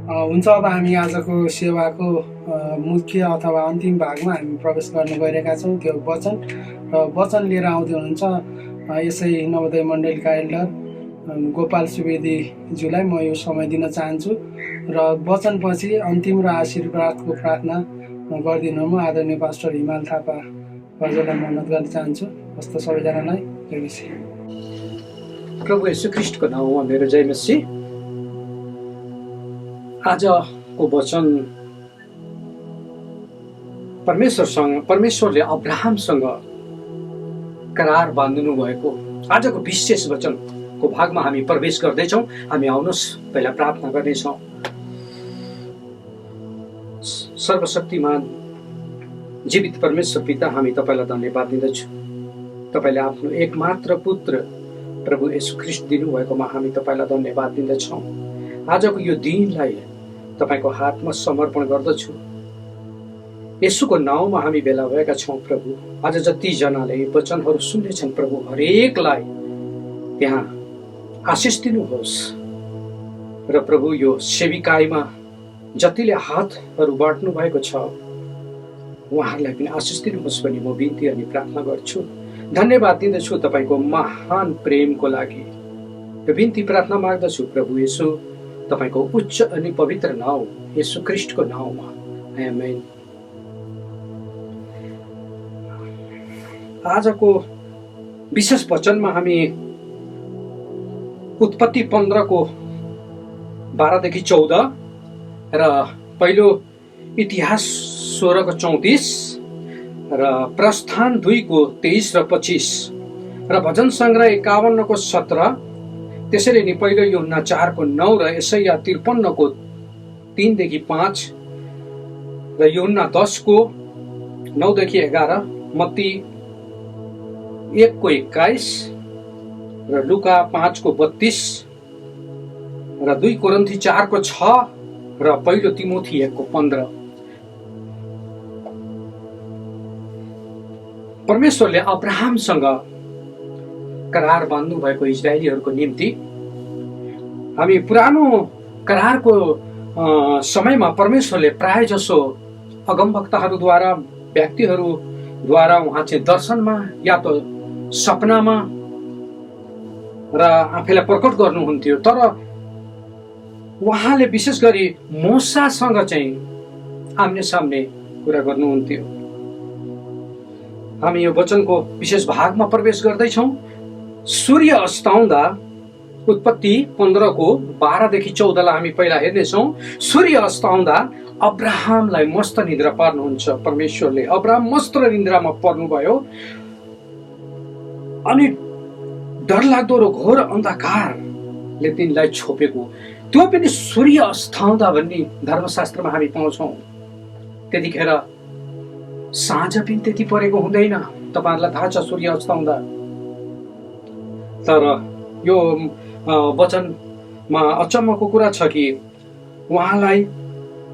हुन्छ अब हामी आजको सेवाको मुख्य अथवा अन्तिम भागमा हामी प्रवेश गर्न गइरहेका छौँ त्यो वचन र वचन लिएर आउँदै हुनुहुन्छ यसै नवोदय मण्डलीका एल्डर गोपाल सुवेदीज्यूलाई म यो समय दिन चाहन्छु र वचनपछि अन्तिम र आशीर्वादको प्रार्थना गरिदिनु म आदरणीय पास्टर हिमाल थापा हजुरलाई अनुरोध गर्न चाहन्छु। हस्त सबैजनालाई जय मसीह। प्रभु येशू ख्रीष्टको नाममा मेरो जय मसीह। आजको वचन परमेश्वरले अब्राहमसँग करार बाँध्नु भएको आजको विशेष वचनको भागमा हामी प्रवेश गर्दैछौँ। हामी आउनुहोस् पहिला प्रार्थना गर्नेछौँ। सर्वशक्तिमान जीवित परमेश्वर पिता हामी तपाईँलाई धन्यवाद दिँदछौँ। तपाईँले आफ्नो एकमात्र पुत्र प्रभु येशू ख्रीष्ट दिनुभएकोमा हामी तपाईँलाई धन्यवाद दिँदछौँ। आजको यो दिनलाई तपाईँको हातमा समर्पण गर्दछु। येशूको नाउँमा हामी भेला भएका छौँ प्रभु। आज जतिजनाले वचनहरू सुन्नेछन् प्रभु हरेकलाई त्यहाँ आशिष दिनुहोस् र प्रभु यो सेविकाईमा जतिले हातहरू बाँड्नु भएको छ उहाँहरूलाई पनि आशिष दिनुहोस् भनी म बिन्ती अनि प्रार्थना गर्छु। धन्यवाद दिँदछु तपाईँको महान प्रेमको लागि र बिन्ती प्रार्थना माग्दछु प्रभु येशू तपाईँको उच्च अनि पवित्र नाउँ येशू ख्रीष्टको नाउँमा आमेन। आजको विशेष वचनमा हामी उत्पत्ति 15:12 - 14 र पहिलो इतिहास 16:34 र प्रस्थान 2:23 र 25 र भजन सङ्ग्रह 51:17 त्यसैले नि पहिलो यूहन्ना 4:9 र यशाया 53:3 - 5 र यूहन्ना 10:9 - 11 मत्ती 1:21 र लुका 5:32 र 2 कोरिन्थी 4:6 र पहिलो तिमोथी 1:15। परमेश्वरले अब्राहमसँग करार बाँध्नु भएको इजरायलीहरूको निम्ति हामी पुरानो करारको समयमा परमेश्वरले प्राय जसो अगमवक्ताहरूद्वारा व्यक्तिहरूद्वारा उहाँ चाहिँ दर्शनमा या त सपनामा र आफैलाई प्रकट गर्नुहुन्थ्यो। तर उहाँले विशेष गरी मोसासँग चाहिँ आम्ने सामने कुरा गर्नुहुन्थ्यो। हामी यो वचनको विशेष भागमा प्रवेश गर्दैछौँ। सूर्य अस्ताउँदा उत्पत्ति 15:12 - 14 हामी पहिला हेर्नेछौँ। सूर्य अस्ताउँदा अब्राहमलाई मस्त निद्रा पार्नुहुन्छ परमेश्वरले। अब्राहम मस्त निद्रामा पर्नुभयो अनि डरलाग्दो र घोर अन्धकारले तिनलाई छोपेको त्यो पनि सूर्य अस्ताउँदा भन्ने धर्मशास्त्रमा हामी पाउँछौँ। त्यतिखेर साँझ पनि त्यति परेको हुँदैन, तपाईँहरूलाई थाहा छ सूर्य अस्ताउँदा। तर यो वचनमा अचम्मको कुरा छ कि उहाँलाई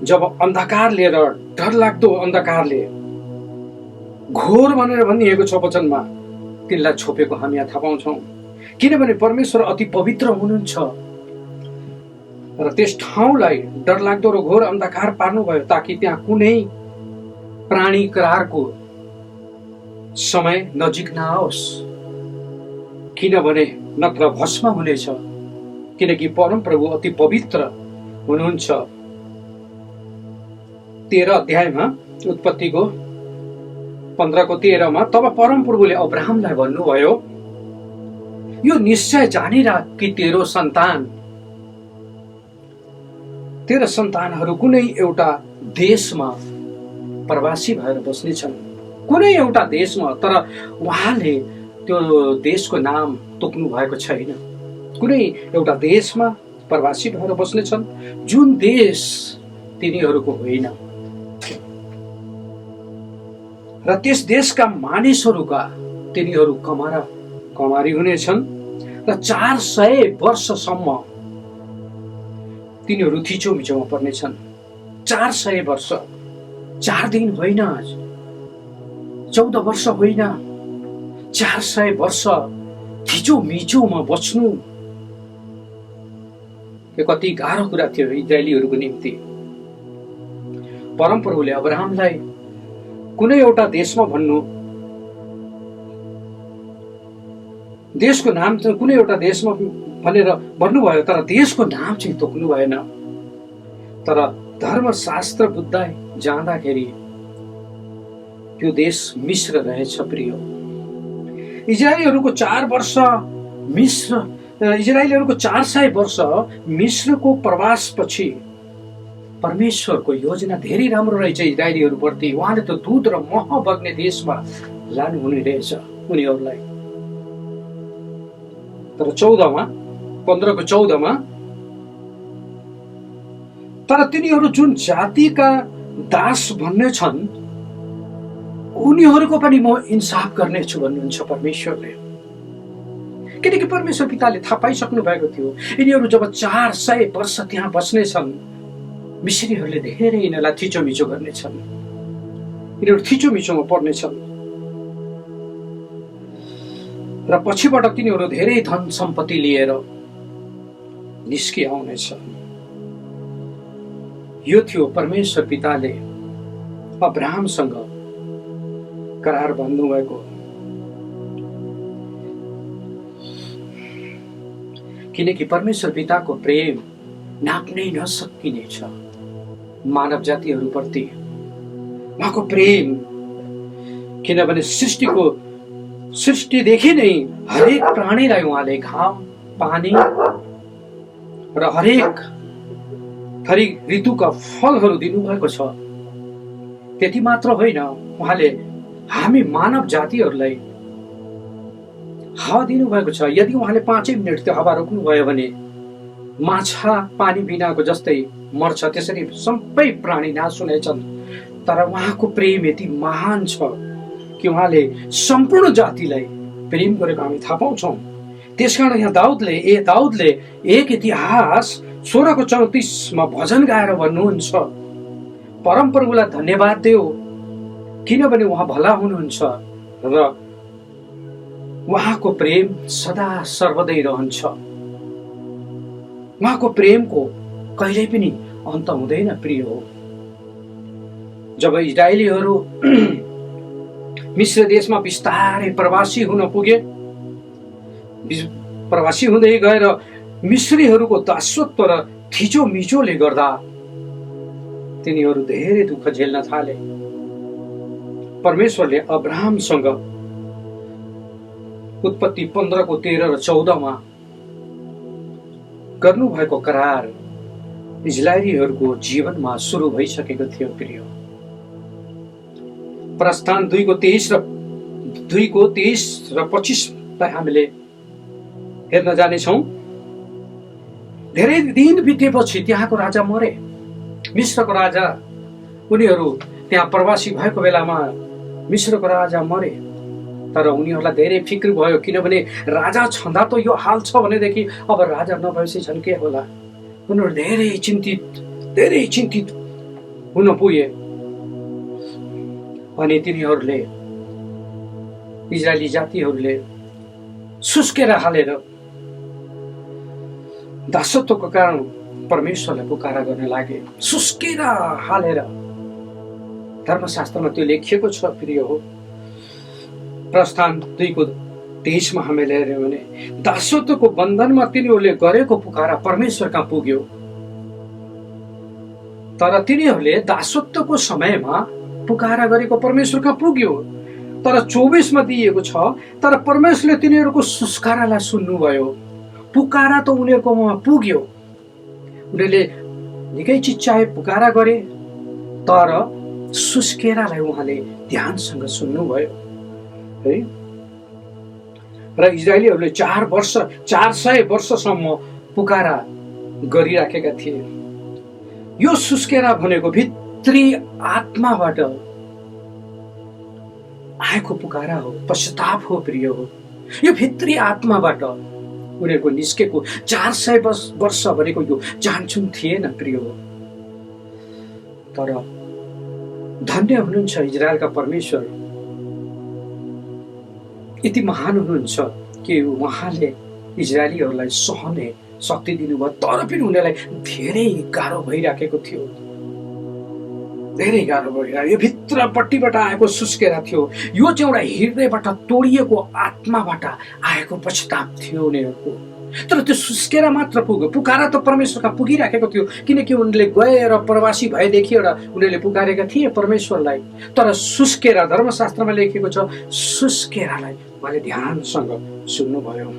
जब अन्धकारले र डरलाग्दो अन्धकारले घोर भनेर भनिएको छ वचनमा तिनलाई छोपेको हामी यहाँ थाहा पाउँछौँ। किनभने परमेश्वर अति पवित्र हुनुहुन्छ र त्यस ठाउँलाई डरलाग्दो र घोर अन्धकार पार्नुभयो ताकि त्यहाँ कुनै प्राणी करारको समय नजिक नआओस्, किनभने नत्र भस्म हुनेछ। किनकि परमप्रभु अति पवित्र हुनुहुन्छ। 13 अध्यायमा उत्पत्तिको 15:13 तब परमप्रभुले अब्राहमलाई भन्नुभयो यो निश्चय जानिराख कि तेरो सन्तानहरू कुनै एउटा देशमा प्रवासी भएर बस्नेछन्, कुनै एउटा देशमा। तर उहाँले त्यो देशको नाम तोक्नु भएको छैन। कुनै एउटा देशमा प्रवासी भएर बस्नेछन् जुन देश तिनीहरूको होइन, र त्यस देशका मानिसहरूका तिनीहरू कमारी हुनेछन्, र 400 वर्षसम्म तिनीहरू थिचोमिचोमा पर्नेछन्। 400 वर्ष, 4 दिन होइन, 14 वर्ष होइन, 400 वर्ष थिचोमिचोमा बस्नु यो कति गाह्रो कुरा थियो इजरायलीहरूको निम्ति। परमप्रभुले अब्राहमलाई कुनै एउटा देशमा देशको नाम चाहिँ कुनै एउटा देशमा भनेर भन्नुभयो, तर देशको नाम चाहिँ तोक्नु भएन। तर धर्मशास्त्र बुझ्दै जाँदाखेरि त्यो देश मिश्र रहेछ। प्रिय इजरायलीहरूको 400 वर्ष मिश्रको प्रवासपछि परमेश्वरको योजना धेरै राम्रो रहेछ इजरायलीहरूप्रति। उहाँले त दूध र मह बग्ने देशमा लानुहुने रहेछ उनीहरूलाई। तर 15:14 तर तिनीहरू जुन जातिका दास भन्ने छन् उनीहरूको पनि म इन्साफ गर्नेछु भन्नुहुन्छ परमेश्वरले। किनकि परमेश्वर पिताले थाहा पाइसक्नु भएको थियो यिनीहरू जब 400 वर्ष त्यहाँ बस्नेछन्, मिश्रीहरूले धेरै यिनीहरूलाई थिचोमिचो गर्नेछन्, यिनीहरू थिचोमिचोमा पर्नेछन्, र पछिबाट तिनीहरू धेरै धन सम्पत्ति लिएर निस्किआउनेछ। यो थियो परमेश्वर पिताले अब्राहमसँग करार बन्नुभएको। किनकि परमेश्वर पिताको प्रेम नाप्नै नसकिने छ मानव जातिहरूप्रति। उहाँको प्रेम, किनभने सृष्टिदेखि नै हरेक प्राणीलाई उहाँले घाम, पानी र हरेक थरी ऋतुका फलहरू दिनुभएको छ। त्यति मात्र होइन, उहाँले हामी मानव जातिहरूलाई हावा दिनुभएको छ। यदि उहाँले 5 मिनट त्यो हावा रोक्नुभयो भने माछा पानी बिनाको जस्तै मर्छ, त्यसरी सबै प्राणी नाश हुनेछन्। तर उहाँको प्रेम यति महान छ कि उहाँले सम्पूर्ण जातिलाई प्रेम गरेको हामी थाहा पाउँछौँ। त्यसकारण यहाँ दाउदले एक इतिहास 16:34 भजन गाएर भन्नुहुन्छ, परमप्रभुलाई धन्यवाद देऊ किनभने उहाँ भला हुनुहुन्छ र उहाँको प्रेम सदा सर्वदै रहन्छ। उहाँको प्रेमको कहिल्यै पनि अन्त हुँदैन। प्रिय हो, जब इजरायलीहरू मिश्र देशमा बिस्तारै प्रवासी हुन पुगे, प्रवासी हुँदै गएर मिश्रीहरूको दासत्व र थिचोमिचोले गर्दा तिनीहरू धेरै दुःख झेल्न थाले। परमेश्वरले अब्राहमसँग उत्पत्ति 15:13 र 14 गर्नुभएको करार इजरायलीहरूको जीवनमा सुरु भइसकेको थियो। प्रिय, प्रस्थान 2:23 र 25लाई हामीले हेर्न जानेछौँ। धेरै दिन बितेपछि त्यहाँको राजा मरे, मिश्रको राजा। उनीहरू त्यहाँ प्रवासी भएको बेलामा मिश्रको राजा मरे। तर उनीहरूलाई धेरै फिक्र भयो, किनभने राजा छँदा त यो हाल छ भनेदेखि अब राजा नभएपछि झन् के होला। उनीहरू धेरै चिन्तित हुन पुगे। अनि तिनीहरूले, इजरायली जातिहरूले सुस्केर हालेर दासत्वको कारण परमेश्वरलाई पुकारा गर्न लागे। सुस्केर हालेर, धर्मशास्त्रमा त्यो लेखिएको छ। प्रिय हो, प्रस्थान 2:23 हामीले हेर्यौँ भने दासत्वको बन्धनमा तिनीहरूले गरेको पुकारा परमेश्वर कहाँ पुग्यो। तर तिनीहरूले दासत्वको समयमा पुकारा गरेको परमेश्वर कहाँ पुग्यो। तर 24 मा दिएको छ, तर परमेश्वरले तिनीहरूको सुस्कारालाई सुन्नुभयो। पुकारा त उनीहरूकोमा पुग्यो, उनीहरूले निकै चिच्चाए, पुकारा गरे, तर सुस्केरालाई उहाँले ध्यानसँग सुन्नुभयो है। र इजरायलीहरूले 400 वर्षसम्म पुकारा गरिराखेका थिए। यो सुस्केरा भनेको भित्री आत्माबाट आएको पुकारा हो, पश्चाताप हो प्रिय हो। यो भित्री आत्माबाट उनीहरूको निस्केको 400 वर्ष भनेको यो जान्छुन थिएन प्रिय हो। तर धन्य हुनुहुन्छ इजरायलका परमेश्वर, यति महान हुनुहुन्छ कि उहाँले इजरायलीहरूलाई सहने शक्ति दिनुभयो। तर पनि उनीहरूलाई धेरै गाह्रो भइराखेको थियो, धेरै गाह्रो भइरहेको। यो भित्रपट्टिबाट आएको सुस्केरा थियो, यो चाहिँ एउटा हृदयबाट तोडिएको आत्माबाट आएको पश्चाताप थियो उनीहरूको। तर त्यो सुस्केरा मात्र पुग्यो, पुकारा त परमेश्वरका पुगिराखेको थियो, किनकि उनले गएर प्रवासी भएदेखि एउटा उनीहरूले पुकारेका थिए परमेश्वरलाई। तर सुस्केरा, धर्मशास्त्रमा लेखेको छ, सुस्केरालाई उहाँले ध्यानसँग सुन्नुभयो।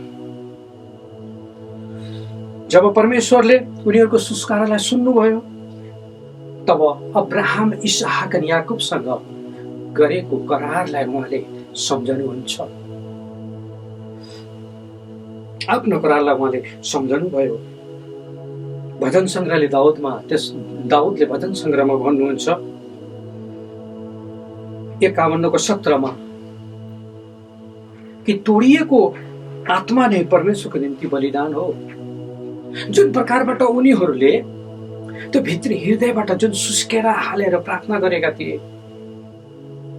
जब परमेश्वरले उनीहरूको सुस्केरालाई सुन्नुभयो, तब अब्राहम, इसहाक अनि याकुबसँग गरेको करारलाई उहाँले सम्झनुहुन्छ। आफ्नो करारलाई उहाँले सम्झनुभयो। भजन सङ्ग्रहले दाउदले भजन सङ्ग्रहमा भन्नुहुन्छ 51:17 कि तोडिएको आत्मा नै परमेश्वरको निम्ति बलिदान हो। जुन प्रकारबाट उनीहरूले त्यो भित्री हृदयबाट जुन सुस्केरा हालेर प्रार्थना गरेका थिए,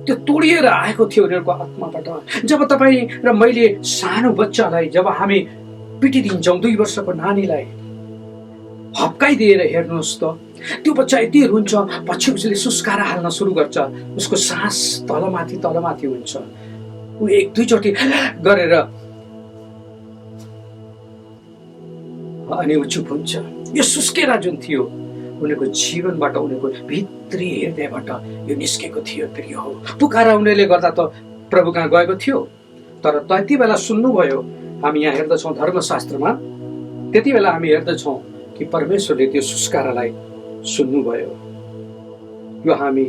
त्यो तोडिएर आएको थियो उनीहरूको आत्माबाट। जब तपाईँ र मैले सानो बच्चालाई, जब हामी पिटिदिन्छौँ, 2 वर्षको नानीलाई हप्काइदिएर हेर्नुहोस् त, त्यो बच्चा यति रुन्छ, पछि उसले सुस्कारा हाल्न सुरु गर्छ, उसको सास तलमाथि हुन्छ, ऊ 1-2 चोटि गरेर अनि ऊ चुप हुन्छ। यो सुस्केरा जुन थियो उनीहरूको जीवनबाट, उनीहरूको भित्री हृदयबाट यो निस्केको थियो प्रिय हो। पुकारा उनीहरूले गर्दा त प्रभु कहाँ गएको थियो, तर त्यति बेला सुन्नुभयो। हामी यहाँ हेर्दछौँ धर्मशास्त्रमा, त्यति बेला हामी हेर्दछौँ कि परमेश्वरले त्यो सुस्कारालाई सुन्नुभयो। यो हामी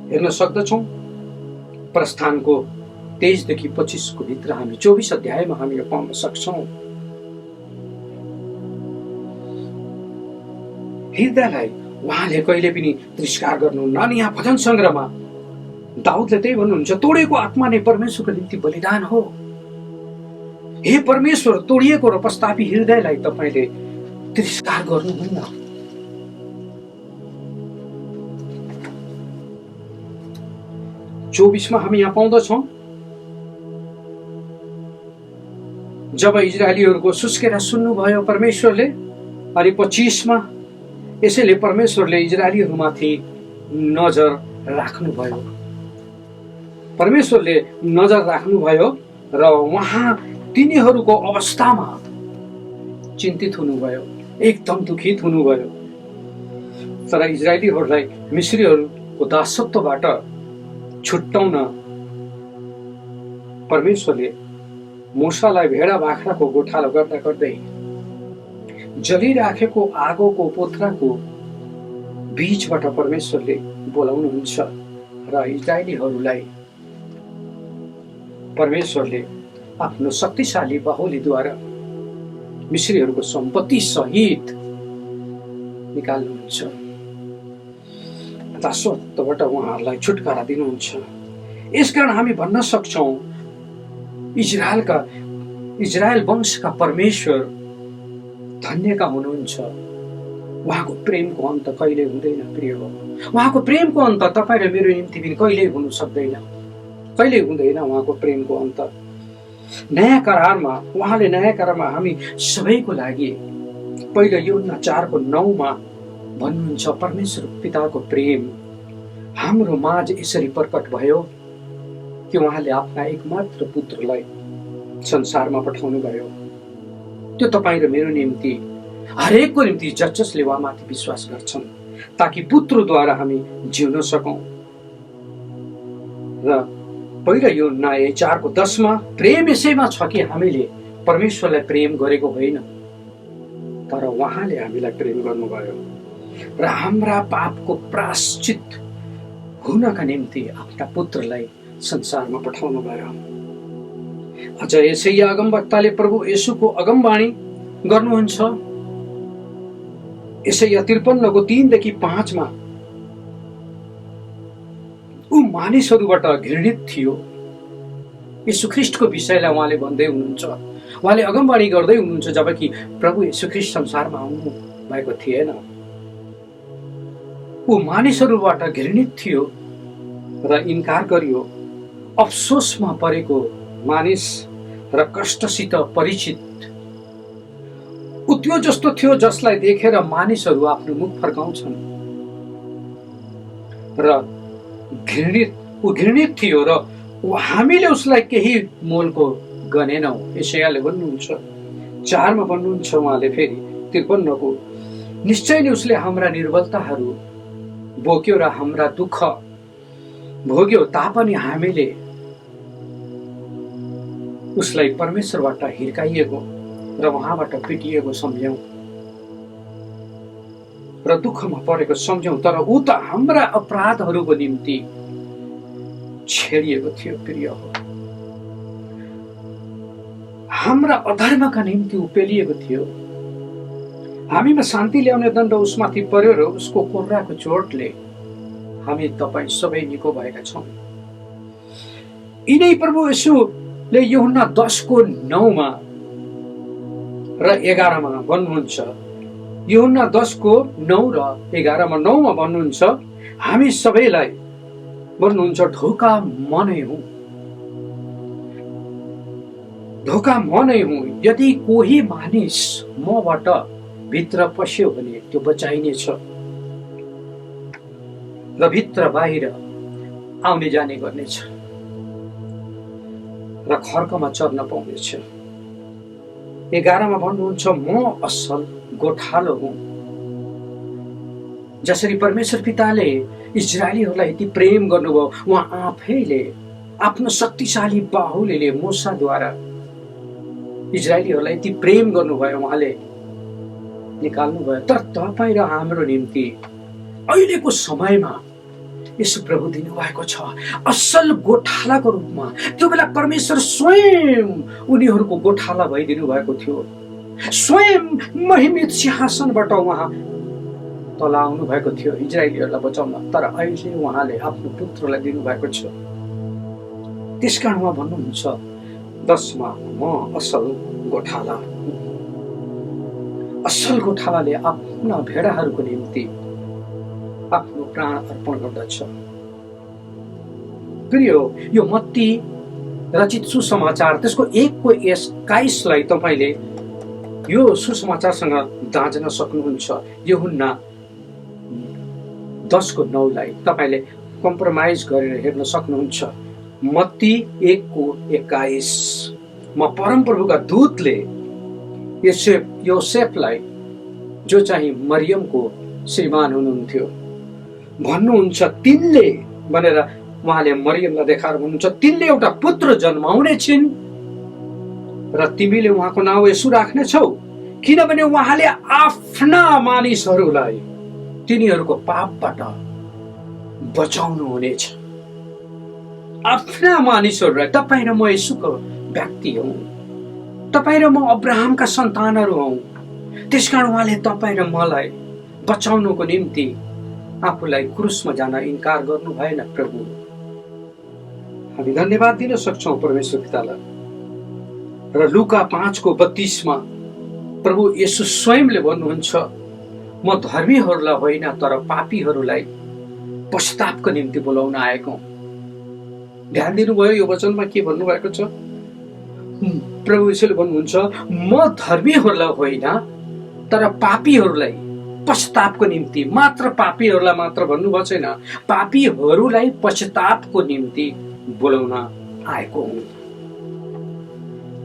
हेर्न सक्दछौँ प्रस्थानको 23देखि 25 को भित्र, हामी 24 अध्यायमा हामी यो पाउन सक्छौँ। हृदयलाई उहाँले कहिले पनि तिरस्कार गर्नुहुन्न। अनि यहाँ भजन सङ्ग्रहमा दाउदले त्यही भन्नुहुन्छ, तोडेको आत्मा नै परमेश्वरको निम्ति बलिदान हो। हे परमेश्वर, तोडिएको र पश्चातापी हृदयलाई तपाईँले तिरस्कार गर्नुहुन्न। चौबीसमा हामी यहाँ पाउँदछौँ, जब इजरायलीहरूको सुस्केरा सुन्नुभयो परमेश्वरले। अनि 25मा यसैले परमेश्वरले इजरायलीहरूमाथि नजर राख्नुभयो। परमेश्वरले नजर राख्नुभयो र उहाँ तिनीहरूको अवस्थामा चिन्तित हुनुभयो, एकदम दुखित हुनुभयो। तर इजरायलीहरूलाई मिस्रीहरूको दासत्वबाट छुट्याउन परमेश्वरले मूसालाई भेडा बाख्राको गोठालो गर्दा गर्दै जलिराखेको आगोको पोथ्राको बीचबाट परमेश्वरले बोलाउनुहुन्छ र इजरायलीहरूलाई परमेश्वरले आफ्नो शक्तिशाली बाहुलीद्वारा मिस्रीहरूको सम्पत्ति सहित निकाल्नुहुन्छ। दासत्वबाट उहाँहरूलाई छुटकारा दिनुहुन्छ। यसकारण हामी भन्न सक्छौँ इजरायल वंशका परमेश्वर धन्यका हुनुहुन्छ। उहाँको प्रेमको अन्त कहिले हुँदैन प्रिय हो। उहाँको प्रेमको अन्त तपाईँ र मेरो निम्ति पनि कहिले हुनु सक्दैन, कहिले हुँदैन उहाँको प्रेमको अन्त। नयाँ करारमा उहाँले नयाँ करारमा हामी सबैको लागि पहिलो यूहन्ना 4:9 भन्नुहुन्छ, परमेश्वर पिताको प्रेम हाम्रो माझ यसरी प्रकट भयो कि उहाँले आफ्ना एकमात्र पुत्रलाई संसारमा पठाउनु भयो। त्यो तपाईँ र मेरो निम्ति, हरेकको निम्ति, जसले उहाँमाथि विश्वास गर्छन्, ताकि पुत्रद्वारा हामी जिउन सकौँ र पहिलो यूहन्ना 4:10 प्रेम यसैमा छ कि हामीले परमेश्वरलाई प्रेम गरेको होइन, तर उहाँले हामीलाई प्रेम गर्नुभयो र हाम्रा पापको प्रायश्चित हुनका निम्ति आफ्ना पुत्रलाई संसारमा पठाउनु भयो। अझ यसैया अगमवक्ताले प्रभु येशूको अगमवाणी गर्नुहुन्छ। यसैया 53:3-5 ऊ मानिसहरूबाट घृणित थियो। यीशु ख्रीष्टको विषयलाई उहाँले भन्दै हुनुहुन्छ, उहाँले अगमवाणी गर्दै हुनुहुन्छ, जबकि प्रभु यीशु ख्रीष्ट संसारमा आउनु भएको थिएन। ऊ मानिसहरूबाट घृणित थियो र इन्कार गरियो। अफसोसमा परेको मानिस र कष्टसित परिचित ऊ त्यो जस्तो थियो जसलाई देखेर मानिसहरू आफ्नो मुख फर्काउँछन् र ऊ घृणित थियो र हामीले उसलाई केही मोलको गनेनौँ। यसैयाले भन्नुहुन्छ 4 भन्नुहुन्छ उहाँले फेरि 53 निश्चय नै उसले हाम्रा निर्बलताहरू बोक्यो र हाम्रा दुःख भोग्यो, तापनि हामीले उसलाई परमेश्वरबाट हिर्काइएको र उहाँबाट पिटिएको सम्झ्यौं र दुःखमा परेको सम्झ्यौं, तर ऊ त हाम्रा अपराधहरूको निम्ति छेडिएको थियो। प्रिय हो, हाम्रा अधर्मका निम्ति ऊ पेलिएको थियो। हामीमा शान्ति ल्याउने दण्ड उसमाथि पर्यो र उसको कोर्राको चोटले हामी तपाईँ सबै निको भएका छौँ। यिनै प्रभु येशूले यूहन्ना 10:9 र 11 भन्नुहुन्छ। यूहन्ना 10:9 र 11 भन्नुहुन्छ, हामी सबैलाई भन्नुहुन्छ धोका म नै हुँ, धोका म नै हुँ। यदि कोही मानिस मबाट भित्र पस्यो भने त्यो बचाइनेछ र भित्र बाहिर आउने जाने गर्नेछ र खर्कमा चर्न पाउनेछ। 11 भन्नुहुन्छ, म असल गोठालो हुँ। जसरी परमेश्वर पिताले इजरायलीहरूलाई यति प्रेम गर्नुभयो, उहाँ आफैले आफ्नो शक्तिशाली बाहुलीले मूसाद्वारा इजरायलीहरूलाई यति प्रेम गर्नुभयो, उहाँले निकाल्नुभयो। तर तपाईँ र हाम्रो निम्ति अहिलेको समयमा यसो प्रभु दिनुभएको छ असल गोठालाको रूपमा। त्यो बेला परमेश्वर स्वयं उनीहरूको गोठाला भइदिनु भएको थियो। स्वयं महिमित सिंहासनबाट उहाँ तल आउनु भएको थियो इजरायलीहरूलाई बचाउन, तर अहिले उहाँले आफ्नो पुत्रलाई दिनुभएको छ। त्यसकारण उहाँ भन्नुहुन्छ 10 म असल गोठाला। असल गोठालाले आफ्ना भेडाहरूको निम्ति आफ्नो प्राण अर्पण गर्दछ। प्रिय, यो मत्ती रचित सुसमाचार त्यसको 1:21 तपाईले यो सुसमाचारसँग दाँच्न सक्नुहुन्छ। यूहन्ना 10:9 तपाईले कम्प्रोमाइज गरेर हेर्न सक्नुहुन्छ। मत्ती 1:21 म परमप्रभुका दूतले योसेफलाई, जो चाहिँ मरियमको श्रीमान हुनुहुन्थ्यो, भन्नुहुन्छ तिनले भनेर उहाँले मरियमलाई देखाएर भन्नुहुन्छ तिनले एउटा पुत्र जन्माउने छिन् र तिमीले उहाँको नाउँ येशू राख्नेछौ, किनभने उहाँले आफ्ना मानिसहरूलाई तिनीहरूको पापबाट बचाउनु हुनेछ। आफ्ना मानिसहरूलाई, तपाईँ र म येशूको व्यक्ति हौ, तपाईँ र म अब्राहमका सन्तानहरू हौ। त्यसकारण उहाँले तपाईँ र मलाई बचाउनुको निम्ति आफूलाई क्रुसमा जान इन्कार गर्नु भएन। प्रभु, हामी धन्यवाद दिन सक्छौँ परमेश्वर पितालाई। र लुका 5:32 प्रभु येशू स्वयंले भन्नुहुन्छ म धर्मीहरूलाई होइन तर पापीहरूलाई पश्चातापको निम्ति बोलाउन आएको। ध्यान दिनुभयो यो वचनमा के भन्नुभएको छ? प्रभु येशूले भन्नुहुन्छ म धर्मीहरूलाई होइन तर पापीहरूलाई पश्चातापको निम्ति, मात्र पापीहरूलाई मात्र भन्नुभएको छैन, पापीहरूलाई पश्चातापको निम्ति बोलाउन आएको हुँ।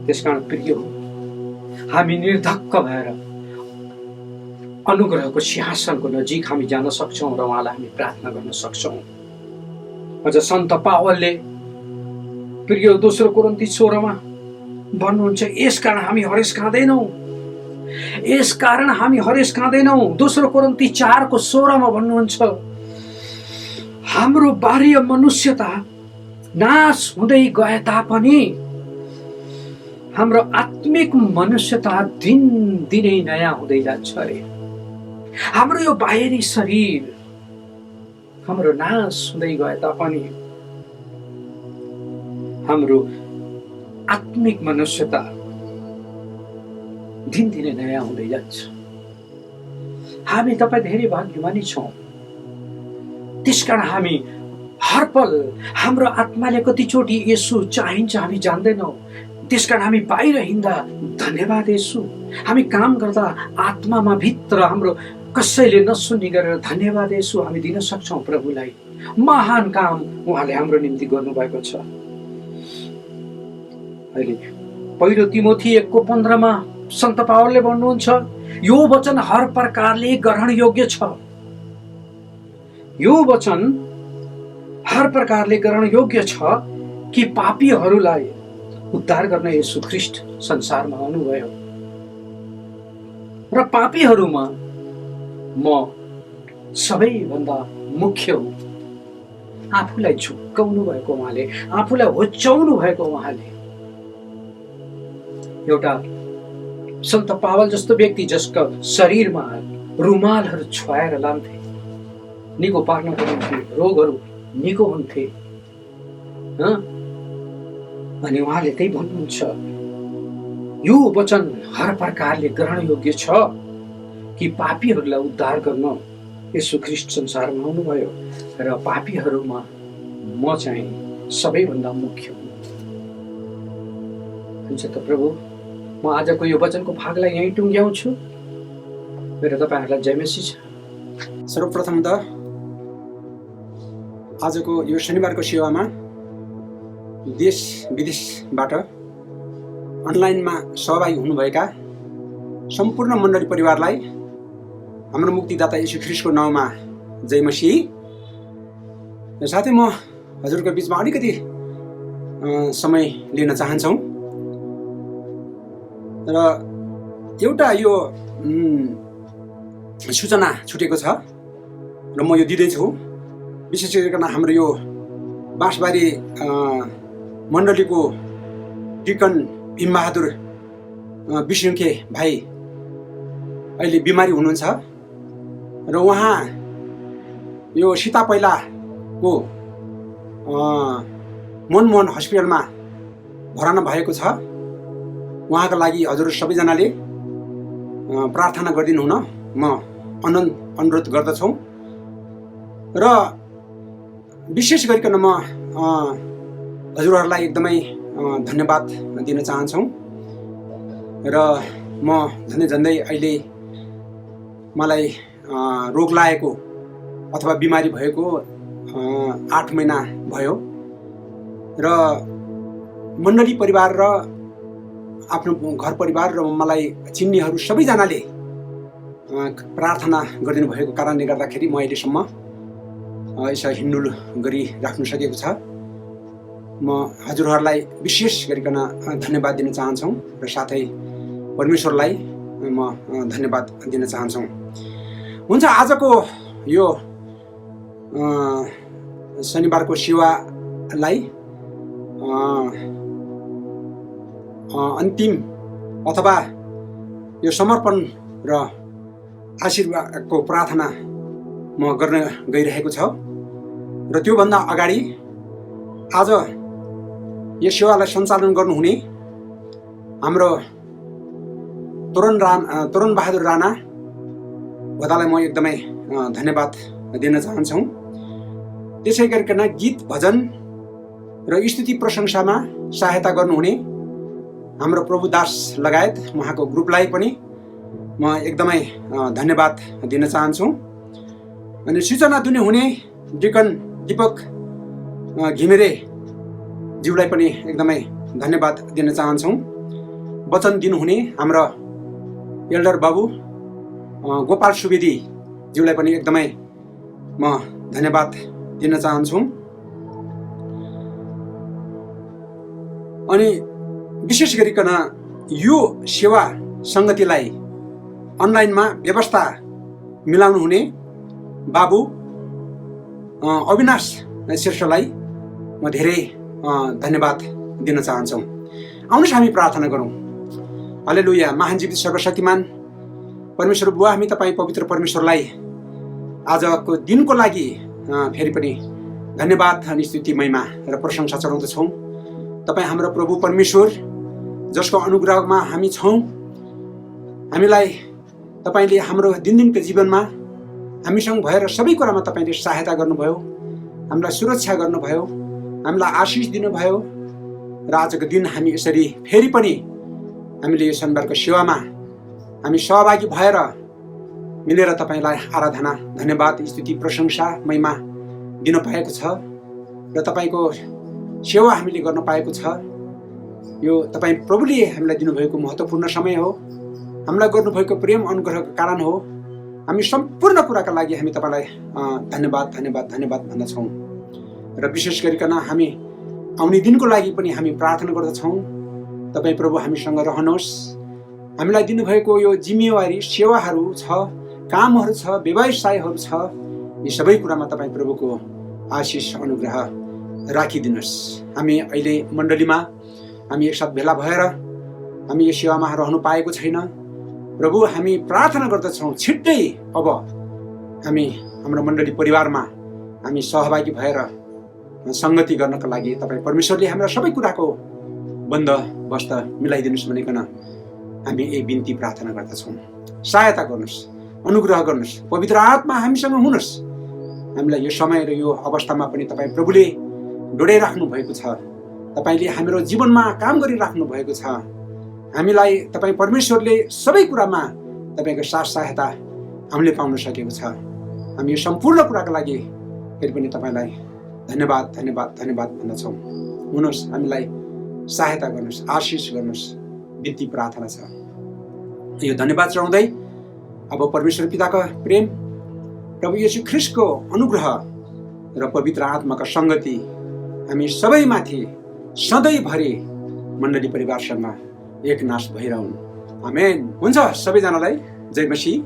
त्यसकारण प्रिय हो, हामी निर्धक्क भएर अनुग्रहको सिंहासनको नजिक हामी जान सक्छौँ र उहाँलाई हामी प्रार्थना गर्न सक्छौँ। अझ सन्त पावलले प्रिय दोस्रो कोरिन्थी 16 मा भन्नुहुन्छ, यसकारण हामी हरेस खाँदैनौँ, यसकारण हामी हरेस खाँदैनौँ। दोस्रो कोरिन्थी 4 को 16 मा भन्नुहुन्छ, हाम्रो बाह्य मनुष्यता नाश हुँदै गए तापनि हाम्रो आत्मिक मनुष्यता दिनदिनै नयाँ हुँदै जान्छ अरे। हाम्रो यो बाहिरी शरीर हाम्रो नाश हुँदै गए तापनि हाम्रो आत्मिक मनुष्यता दिनदिनै नयाँ हुँदै जान्छ। हामी तपाईँ धेरै भाग्यमानी छौँ। त्यसकारण हामी हर पल हाम्रो आत्माले कतिचोटि यसो चाहिन्छ हामी जान्दैनौँ। त्यसकारण हामी बाहिर हिँड्दा धन्यवाद येशू, हामी काम गर्दा आत्मामा भित्र हाम्रो कसैले नसुन्ने गरेर धन्यवाद येशू हामी दिन सक्छौँ। प्रभुलाई महान काम उहाँले हाम्रो निम्ति गर्नुभएको छ। अहिले पहिलो तिमोथी 1 को 15 मा सन्त पावलले भन्नुहुन्छ, यो वचन हर प्रकारले ग्रहण योग्य छ। यो वचन हर प्रकारले ग्रहण योग्य छ कि पापीहरूलाई उद्धार गर्न येशू ख्रीष्ट संसारमा आउनुभयो र पापीहरूमा म सबैभन्दा मुख्य हुँ। आफूलाई झुक्काउनु भएको उहाँले, आफूलाई होच्याउनु भएको उहाँले। एउटा सन्त पावल जस्तो व्यक्ति जसका शरीरमा रुमालहरू छुवाएर लान्थे, निको पार्नको निम्ति रोगहरू निको हुन्थे। अनि उहाँले त्यही भन्नुहुन्छ, यो वचन हर प्रकारले ग्रहण योग्य छ कि पापीहरूलाई उद्धार गर्न येशू ख्रीष्ट संसारमा आउनुभयो र पापीहरूमा म चाहिँ सबैभन्दा मुख्य हुँ। हुन्छ त प्रभु, म आजको यो वचनको भागलाई यहीँ टुङ्ग्याउँछु। मेरो तपाईँहरूलाई जय मसीह छ। सर्वप्रथम त आजको यो शनिबारको सेवामा देश विदेशबाट अनलाइनमा सहभागी हुनुभएका सम्पूर्ण मण्डली परिवारलाई हाम्रो मुक्तिदाता येशू ख्रीष्टको नाउँमा जय मसीह। साथै म हजुरको बिचमा अलिकति समय लिन चाहन्छौँ र एउटा यो सूचना छुटेको छ र म यो दिँदैछु। विशेष गरिकन हाम्रो यो बाँसबारी मण्डलीको डिकन भीमबहादुर विष्णुखे भाइ अहिले बिमारी हुनुहुन्छ र उहाँ यो सीता पहिलाको मनमोहन हस्पिटलमा भर्ना भएको छ। उहाँको लागि हजुर सबैजनाले प्रार्थना गरिदिनु हुन म अनुरोध गर्दछौँ र विशेष गरिकन म हजुरहरूलाई एकदमै धन्यवाद दिन चाहन्छौँ र म झन्डै अहिले मलाई रोग लागेको अथवा बिमारी भएको 8 महिना भयो र मण्डली परिवार र आफ्नो घर परिवार र मलाई चिन्नेहरू सबैजनाले प्रार्थना गरिदिनु भएको कारणले गर्दाखेरि म अहिलेसम्म यसो हिँडुल गरिराख्नु सकेको छ। म हजुरहरूलाई विशेष गरिकन धन्यवाद दिन चाहन्छौँ र साथै परमेश्वरलाई म धन्यवाद दिन चाहन्छौँ। हुन्छ, आजको यो शनिबारको सेवालाई अन्तिम अथवा यो समर्पण र आशीर्वादको प्रार्थना म गर्न गइरहेको छ र त्योभन्दा अगाडि आज यो सेवालाई सञ्चालन गर्नुहुने हाम्रो तोरण बहादुर राणा भदालाई म एकदमै धन्यवाद दिन चाहन्छौँ। त्यसै गरिकन गीत भजन र स्तुति प्रशंसामा सहायता गर्नुहुने हाम्रो प्रभुदास लगायत उहाँको ग्रुपलाई पनि म एकदमै धन्यवाद दिन चाहन्छु। अनि सूचना दिनुहुने डिकन दीपक घिमिरे ज्यूलाई पनि एकदमै धन्यवाद दिन चाहन्छौँ। वचन दिनुहुने हाम्रो एल्डर बाबु गोपाल सुवेदी ज्यूलाई पनि एकदमै म धन्यवाद दिन चाहन्छु। अनि विशेष गरिकन यो सेवा सङ्गतिलाई अनलाइनमा व्यवस्था मिलाउनु हुने बाबु अविनाश शीर्षलाई म धेरै धन्यवाद दिन चाहन्छौँ। आउनुहोस् हामी प्रार्थना गरौँ। हालेलुया। महान जीवित सर्वशक्तिमान परमेश्वर बुवा, हामी तपाईँ पवित्र परमेश्वरलाई आजको दिनको लागि फेरि पनि धन्यवाद अनि स्तुति महिमा र प्रशंसा चढाउँदछौँ। तपाईँ हाम्रो प्रभु परमेश्वर जसको अनुग्रहमा हामी छौँ, हामीलाई तपाईँले हाम्रो दिनदिनको जीवनमा हामीसँग भएर सबै कुरामा तपाईँले सहायता गर्नुभयो, हामीलाई सुरक्षा गर्नुभयो, हामीलाई आशिष दिनुभयो र आजको दिन हामी यसरी फेरि पनि हामीले यो शनिबारको सेवामा हामी सहभागी भएर मिलेर तपाईँलाई आराधना, धन्यवाद, स्तुति, प्रशंसा, महिमा दिन पाएको छ र तपाईँको सेवा हामीले गर्न पाएको छ। यो तपाईँ प्रभुले हामीलाई दिनुभएको महत्त्वपूर्ण समय हो, हामीलाई गर्नुभएको प्रेम अनुग्रहको कारण हो। हामी सम्पूर्ण कुराका लागि हामी तपाईँलाई धन्यवाद धन्यवाद धन्यवाद भन्दछौँ र विशेष गरिकन हामी आउने दिनको लागि पनि हामी प्रार्थना गर्दछौँ। तपाईँ प्रभु हामीसँग रहनुहोस्। हामीलाई दिनुभएको यो जिम्मेवारी, सेवाहरू छ, कामहरू छ, व्यवसायहरू छ, यी सबै कुरामा तपाईँ प्रभुको आशिष अनुग्रह राखिदिनुहोस्। हामी अहिले मण्डलीमा हामी एकसाथ भेला भएर हामी यो सेवामा रहनु पाएको छैन। प्रभु हामी प्रार्थना गर्दछौँ छिट्टै अब हामी हाम्रो मण्डली परिवारमा हामी सहभागी भएर सङ्गति गर्नका लागि तपाईँ परमेश्वरले हाम्रा सबै कुराको बन्दोबस्त मिलाइदिनुहोस् भनिकन हामी यही बिन्ती प्रार्थना गर्दछौँ। सहायता गर्नुहोस्, अनुग्रह गर्नुहोस्, पवित्र आत्मा हामीसँग हुनुहोस्। हामीलाई यो समय र यो अवस्थामा पनि तपाईँ प्रभुले डोडाइराख्नु भएको छ। तपाईँले हाम्रो जीवनमा काम गरिराख्नु भएको छ। हामीलाई तपाईँ परमेश्वरले सबै कुरामा तपाईँको साथ सहायता हामीले पाउन सकेको छ। हामी यो सम्पूर्ण कुराको लागि फेरि पनि तपाईँलाई धन्यवाद धन्यवाद धन्यवाद भन्दछौँ। हुनुहोस्, हामीलाई सहायता गर्नुहोस्, आशिष गर्नुहोस्, बिन्ती प्रार्थना छ। यो धन्यवाद चढाउँदै अब परमेश्वर पिताको प्रेम, प्रभु येशू ख्रीष्टको अनुग्रह र पवित्र आत्माको सङ्गति हामी सबैमाथि सधैँभरि मण्डली परिवारसँग एकनाश भइरहनु। आमेन। हुन्छ, सबैजनालाई जय मसीह।